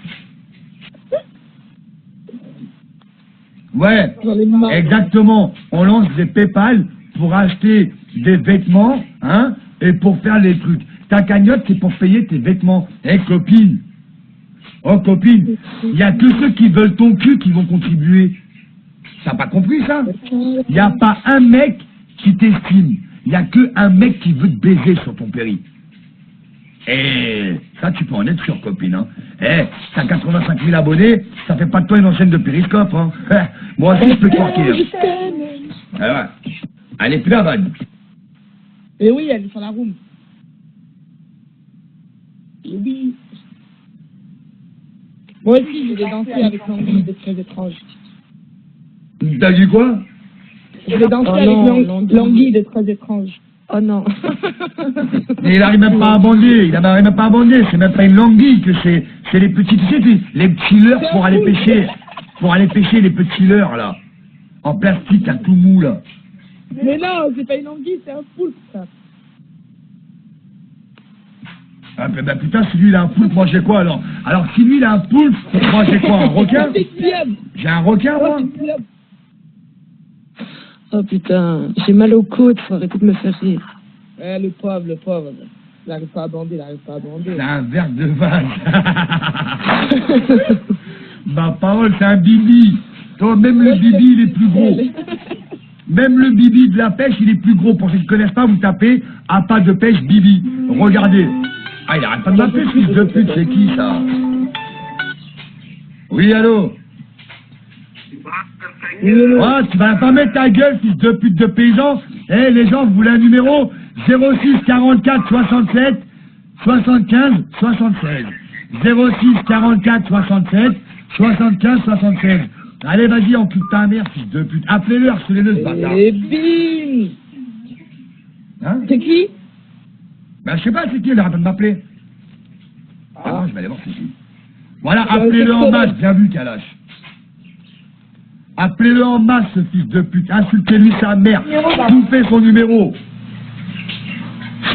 Ouais, exactement. On lance des PayPal pour acheter des vêtements, hein, et pour faire les trucs. Ta cagnotte, c'est pour payer tes vêtements. Eh, copine. Oh, copine. Il y a que ceux qui veulent ton cul qui vont contribuer. T'as pas compris, ça? Il n'y a pas un mec qui t'estime. Il n'y a que un mec qui veut te baiser sur ton péri. Eh, ça, tu peux en être sûr, copine, hein. Eh, t'as 85 000 abonnés, ça fait pas de toi une ancienne de Périscope, hein. Moi aussi, je peux te porter. Ah ouais. Elle est plus là, Van. Eh oui, elle est sur la room. Eh oui. Moi aussi, je vais danser avec l'anguille de Très Étrange. T'as dit quoi? Je vais danser avec l'anguille de Très Étrange. Oh non. Mais il arrive même pas à bander, c'est même pas une languille que c'est les petits, tu sais, les petits leurres pour aller pêcher les petits leurres, là. En plastique, à tout mou, là. Mais non, c'est pas une anguille, c'est un poulpe, ça. Ah, ben putain, si lui il a un poulpe, moi j'ai quoi alors? Alors si lui il a un poulpe, moi j'ai quoi? Un requin? J'ai un requin, moi? Oh putain, j'ai mal aux côtes, faut arrêter de me faire rire. Le pauvre. Il n'arrive pas à bander, C'est un verre de vase. Ma parole, c'est un bibi. Toi, même le bibi, il est plus gros. Même le bibi de la pêche, il est plus gros. Pour ceux qui ne connaissent pas, vous tapez à pas de pêche bibi. Regardez. Ah, il arrête pas de m'appeler, fils de pute, c'est qui ça? Oui, allô? Ah, tu vas pas mettre ta gueule, fils de pute de paysan. Eh, les gens, vous voulez un numéro? 06 44 67 75 76. 06 44 67 75 76. Allez, vas-y, on pute ta mère, fils de pute. Appelez-le, harcelez-le, ce bâtard. Et bim! Hein? C'est qui? Ben, je sais pas, c'est qui, il arrête pas de m'appeler. Ah non, je vais aller voir c'est qui. Voilà, appelez-le en masse, bien vu, Kalash. Appelez-le en masse, ce fils de pute. Insultez-lui sa mère. Bouffez son numéro.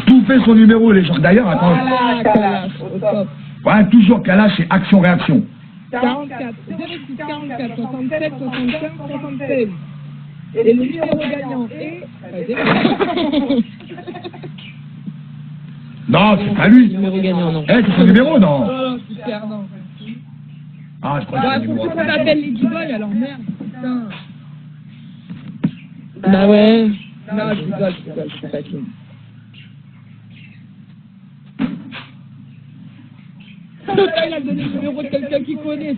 Bouffez son numéro, les gens. D'ailleurs, attends. Voilà, Kalash, au top. Ouais, toujours Kalash, c'est action-réaction. 44, 06 44 67 75 76. Et le numéro gagnant est... Non, c'est pas lui. Numéro gagnant, non. Eh, c'est son numéro, non? Oh, super, non. Ah, je crois que c'est le numéro. Pourquoi on appelle les Boy alors merde, putain. Bah ouais. Non, je rigole, je suis pas clean. Il a donné le numéro de quelqu'un qui connaît.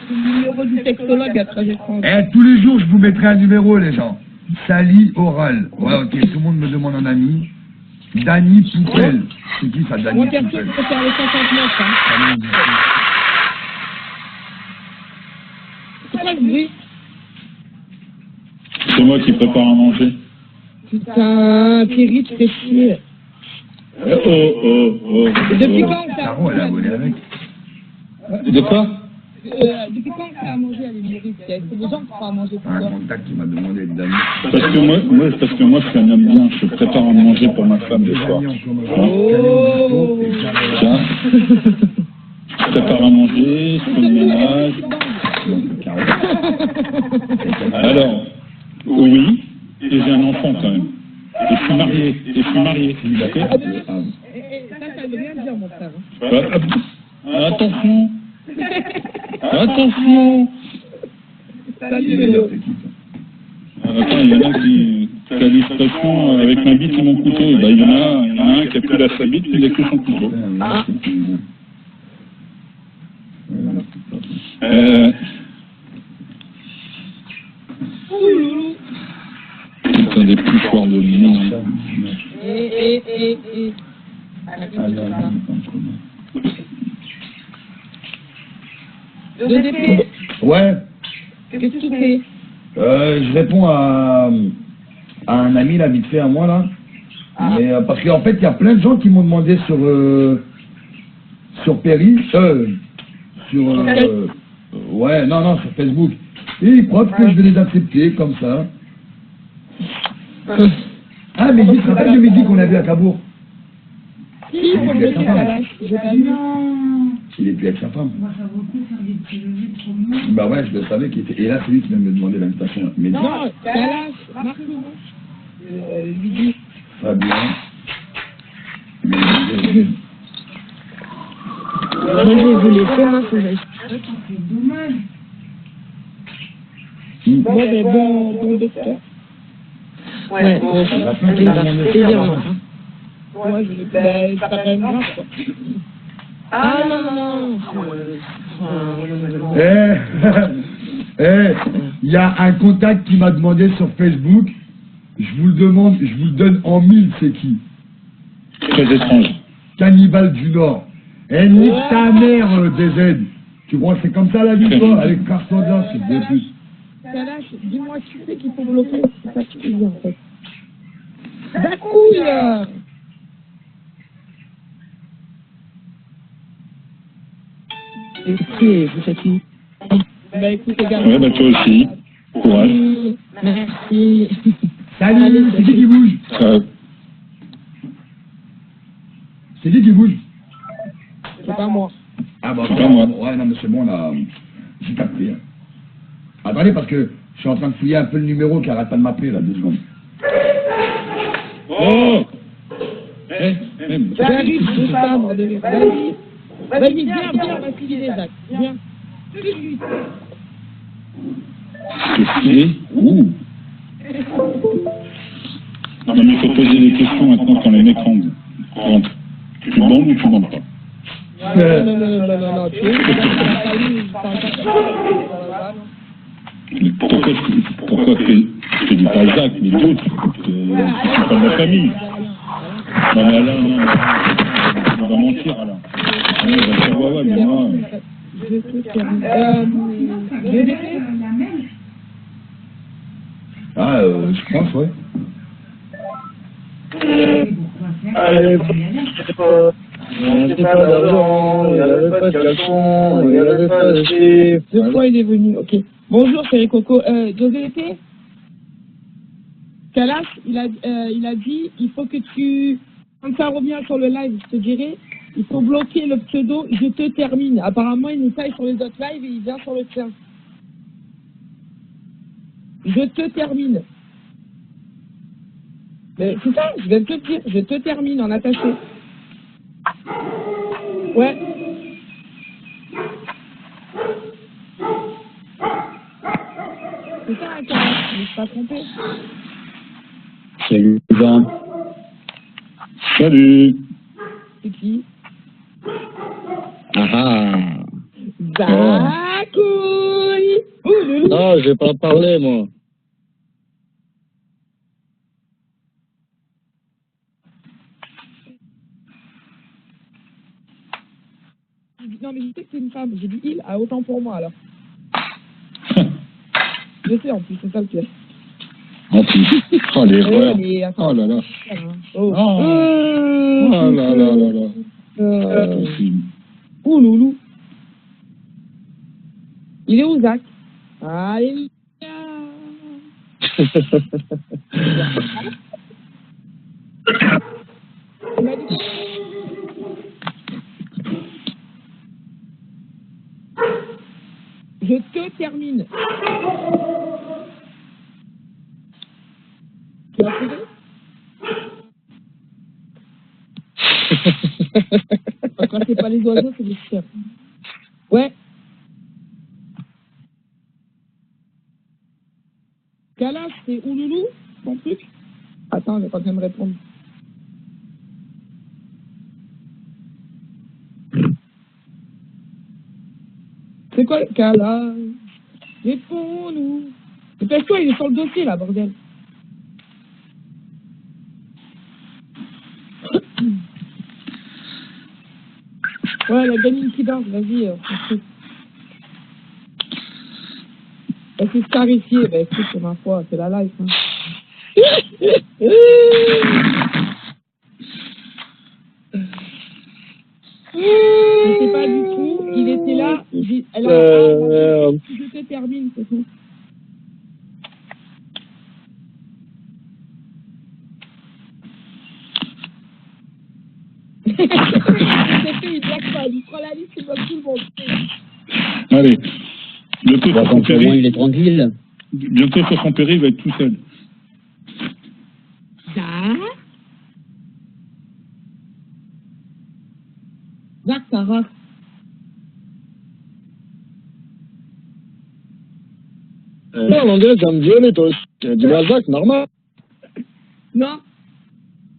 Le numéro du textologue à Très Étrange. Eh, tous les jours, je vous mettrai un numéro, les gens. Sally Oral. Ouais, ok, tout le monde me demande un ami. Dany Poupel. C'est qui ça, Dany Moi, perso, Poupel? je préfère le 59, hein. C'est quoi le bruit? C'est moi qui prépare à manger. Putain, Thierry, tu fais chier. Oh. Et depuis quand on fait à Caro, elle a volé avec. De quoi? Depuis quand on fait à manger à l'humoriste? C'est des gens qui font à manger pour Un toi. contact qui m'a demandé de Dany. Parce que moi, je suis un homme bien. Je prépare à manger pour ma femme le soir. Oh. Tiens. Je prépare à manger, je fais le ménage. Alors, oui, et j'ai un enfant quand même. Et je suis marié. D'accord? Ça veut rien dire, mon frère. Attention. Attention. Salut, Léo. Attends, il y en a qui a l'expression avec ma bite et mon couteau. Et ben, il y en a un qui a plus la sa bite, il a que son couteau. Putain, des poussoirs de merde. Ouais. Qu'est-ce que tu fais? Je réponds à un ami, là, vite fait, à moi, là. Mais, parce qu'en fait, il y a plein de gens qui m'ont demandé sur Perry, ouais, non, sur Facebook. Et ils croient que je vais les accepter, comme ça. Ah, mais tu te rappelles de Mehdi qu'on a vu à Cabourg? Si, pour le décalage, j'ai pas vu. Il est plus avec sa femme. Bah ouais, je le savais qu'il était... Et là, c'est lui qui vient me demander l'invitation. Mais Non, Kalash, Marc lui dit. Fabien. Moi, je vais vous laisser, moi, faut que j'aille. Bon, mais bon docteur. Ouais, bon, c'est plaisir, moi. Ouais, c'est pas quand même grave, quoi. Ah non. Il y a un contact qui m'a demandé sur Facebook. Je vous le demande, je vous le donne en 1000, c'est qui? Très étrange. Cannibal du Nord. Nique ta mère, DZ. Tu crois que c'est comme ça la vie, toi? Avec Carson, c'est bien plus. Kalash, dis-moi, tu sais qu'il faut bloquer. C'est ça que tu dis, en fait. D'accord. Et vous faites où? Bah écoute, également. Ouais, bah toi aussi. Courage. Merci. Salut, c'est qui bouge? C'est qui bouge? C'est pas moi. Ah bah, C'est pas moi. ouais, non, mais c'est bon, là, j'ai capté. Hein. Attendez, parce que je suis en train de fouiller un peu le numéro qui arrête pas de m'appeler, là, 2 secondes. Oh J'arrive, tout ça, bordel. Vas-y, viens, parce qu'il est exact. Viens. Qu'est-ce que c'est? Ouh. Non, mais il faut poser des questions maintenant quand les mecs rentrent. Tu bandes ou tu bandes pas? Non. Pourquoi je te dis pas Jacques, mais d'autres, qui sont pas de ma famille? Non, mais là, non, on va mentir, là. On va dire, ouais, mais moi... Ah, je pense, ouais. Allez, c'est pas d'argent, il n'y avait pas de caleçon, il n'y avait pas de chiffre. 2 fois il est venu, ok. Bonjour, c'est les cocos. José, Kalash, il a dit, il faut que tu, quand ça revient sur le live, je te dirai, il faut bloquer le pseudo, je te termine. Apparemment, il nous taille sur les autres lives et il vient sur le tien. Je te termine. C'est ça, je viens de te dire, je te termine en attaché. Ouais. C'est ça, un cas, je ne me suis pas trompé. Salut, Jean. Salut. C'est qui? Couille. Non, j'ai pas parlé, moi. Non, mais je sais que c'est une femme. J'ai dit il, ah, autant pour moi alors. Je sais en plus, c'est ça le pire. En plus. Oh, l'erreur. Oh là là. Oh là là là là. C'est possible. Ouh, loulou. Il est où, Zach? Ah, il est Je te termine. Tu as trouvé? Quand c'est pas les oiseaux, c'est les chiens. Ouais. Kalash, c'est Ouloulou, ton truc? Attends, j'ai pas bien me répondre. C'est quoi le Kalash? Réponds-nous. Dépêche-toi, il est sur le dossier là, bordel. Ouais, la gamine qui danse, vas-y. Elle s'est scarifiée, bah écoute, c'est ma foi, c'est la life. Hein. Je sais pas du tout, il était là, elle a je te termine, c'est tout. C'est fait, il blague pas, il prend la liste, il bloque tout le monde. Allez, bientôt sur son péri. Il est tranquille. Bientôt sur son péri, il va être tout seul. Zach, ça va. Non, l'anglais, tu vas me violer, toi. Dis-moi Zach, normal. Non,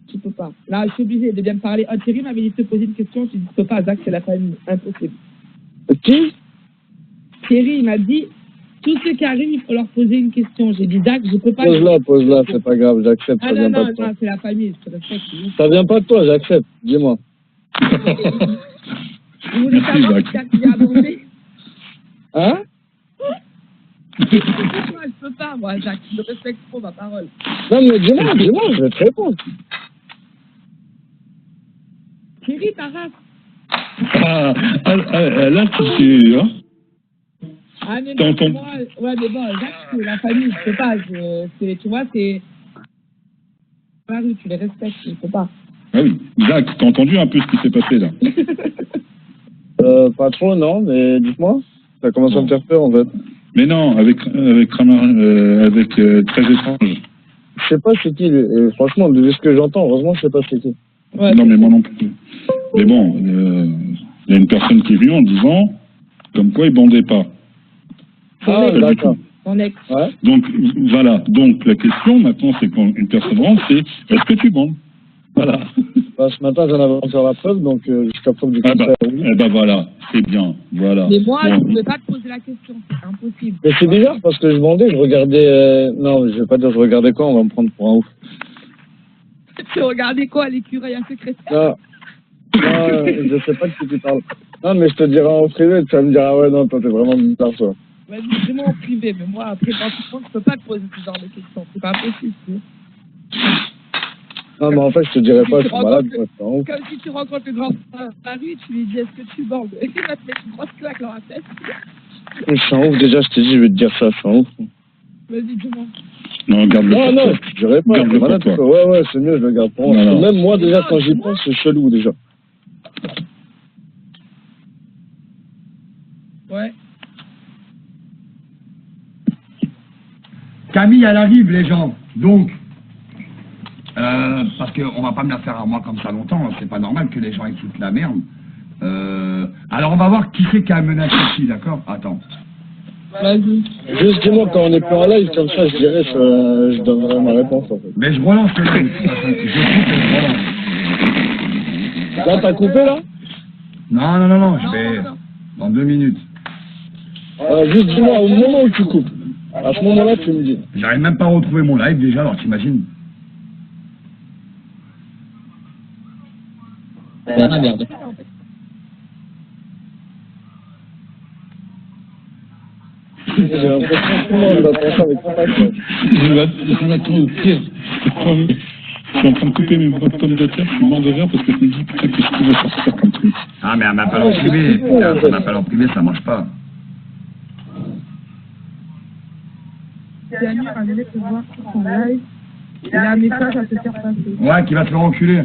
tu peux pas. Là, je suis obligé de bien me parler. Oh, Thierry m'avait dit de te poser une question, tu dis tu peux pas, Zach, c'est la famille. Impossible. Qui? Thierry, il m'a dit, tous ceux qui arrivent, il faut leur poser une question. J'ai dit, Zach, je peux pas. Pose-la, c'est pas grave, j'accepte. Ah non, non, non, c'est la famille, je te respecte. Ça vient pas de toi, j'accepte, dis-moi. Vous voulez savoir ce qu'il y a abordé? Hein? Je peux pas, moi, Jacques, je respecte trop ma parole. Non, mais dis-moi, je vais te répondre. Thierry, ta race. Là, tu sais, hein? Ah, mais non, moi, ouais, mais bon, Jacques, c'est la famille, je peux pas, tu vois, c'est... Ah oui, tu les respectes, je peux pas. Ah oui, Jacques, t'as entendu un peu ce qui s'est passé, là? Pas trop, non, mais dites-moi. Ça commence à me faire peur, en fait. Mais non, avec très étrange. Je sais pas c'est qui, et franchement, de ce que j'entends, heureusement, je sais pas c'est qui. Ouais, non, mais moi non plus. Mais bon, il y a une personne qui est venue en disant, comme quoi il bandait pas. Ah, d'accord. Ton ex. Ouais. Donc, voilà. Donc, la question, maintenant, c'est quand une personne rentre, c'est, est-ce que tu bandes? Voilà. Bah, ce matin, j'en avais encore la preuve, donc jusqu'à preuve du contraire. Oui. Eh ben voilà, c'est bien, voilà. Mais moi, bon. je ne pouvais pas te poser la question, c'est impossible. Mais c'est bizarre, parce que je bandais, je regardais... Non, je vais pas dire je regardais quoi, on va me prendre pour un ouf. Tu regardais quoi, l'écureuil à secrétaire? Non, je sais pas de qui tu parles. Non, mais je te dirai en privé, tu vas me dire, ah ouais, non, toi, t'es vraiment bizarre, toi. Vas-y, dis-moi en privé, mais moi, après, pratiquement, je peux pas te poser ce genre de questions, c'est pas possible, tu sais. Non, mais en fait, je te dirais pas, je suis malade, quoi, c'est ouf. Comme si tu rencontres le grand Paris, tu lui dis, est-ce que tu bandes? Il va te mettre une grosse claque dans la tête. Je suis en ouf, déjà, je t'ai dit, je vais te dire ça, je suis en ouf. Vas-y, dis-moi. Non, garde-le pour toi. Non, je dirais pas, garde-le malade, pour toi. quoi. Ouais, c'est mieux, je le garde pour moi. Non. Même moi, déjà, quand j'y pense, c'est chelou, déjà. Ouais. Camille, elle arrive, les gens. Donc, parce qu'on va pas me la faire à moi comme ça longtemps, c'est pas normal que les gens écoutent la merde. Alors on va voir qui c'est qui a menacé qui, d'accord? Attends. Vas-y. Juste dis-moi, quand on est plus en live, comme ça, je dirais, je donnerai ma réponse, en fait. Mais je relance le live. Je coupe et je relance. Là, t'as coupé, là? Non, je vais... Dans 2 minutes. Juste dis-moi, au moment où tu coupes. À ce moment-là, tu me dis. J'arrive même pas à retrouver mon live déjà, alors t'imagines? C'est la merde. J'ai l'impression que tout le monde va faire ça avec ton pack. Je m'attends au pire. Je suis en train de couper mes pommes de terre, je suis mort de rire parce que je me dis, putain, qu'est-ce qu'il va sortir comme truc? Ah, mais elle m'appelle en privé. Elle m'appelle en privé, ça marche pas. Daniel a donné te voir sur son live. Il a un message à te faire passer. Ouais, qui va te faire enculer.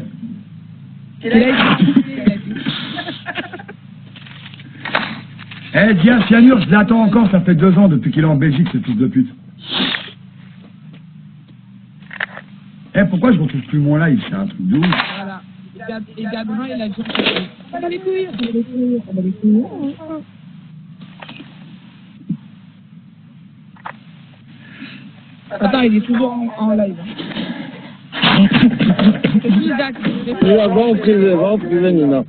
Eh, Dia Cyanure, je l'attends encore, ça fait 2 ans depuis qu'il est en Belgique, ce fils de pute. Eh, pourquoi je retrouve plus mon live? C'est un truc de ouf. Voilà. Et Gabrin, il a dit, on va les couilles, on va les couilles, on va les couilles. Attends, il est toujours en live. Va en privé, Nina.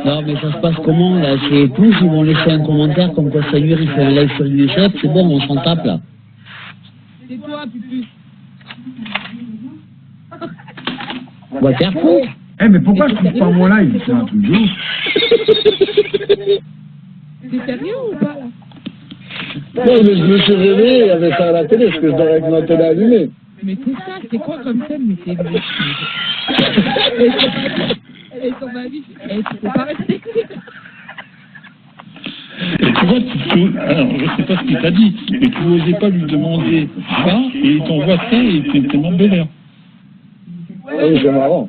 Non, mais ça se passe comment, là? C'est tous, ils vont laisser un commentaire comme quoi Samuel, il fait un live sur l'USF, c'est bon, on s'en tape, là. C'est toi, Pupu. On va faire fou. Eh, mais pourquoi je trouve pas mon live? C'est un truc de ouf. T'es sérieux ou pas là? Non, mais je me suis réveillé, il y avait ça à la télé, parce que je dors avec ma télé allumée. Mais c'est ça, c'est quoi comme scène? Mais c'est... Et sur ma vie, c'est pas respecté. Et tu vois, alors je sais pas ce qu'il t'a dit, mais tu n'osais pas lui demander ça, et il t'envoie ça, et t'es tellement bel. Ah oui, c'est marrant.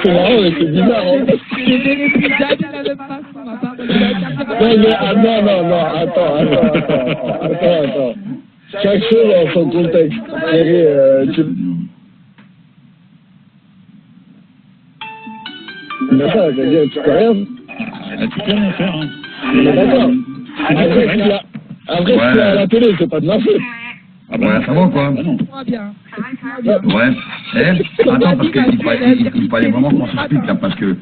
C'est marrant, mais c'est bizarre, hein. J'ai vérifié jamais de la même façon, ma part de la Non, mais, non, attends. Chaque chose en son contexte. Thierry, mais ça, je veux dire, tu peux rien. Tu peux rien faire, hein. D'accord. Après, ce qu'il y a à la télé, c'est pas de ma faute. Ah bah, ça va, quoi. Moi bien. Ouais. Attends, parce qu'il fallait vraiment qu'on s'explique, là, parce que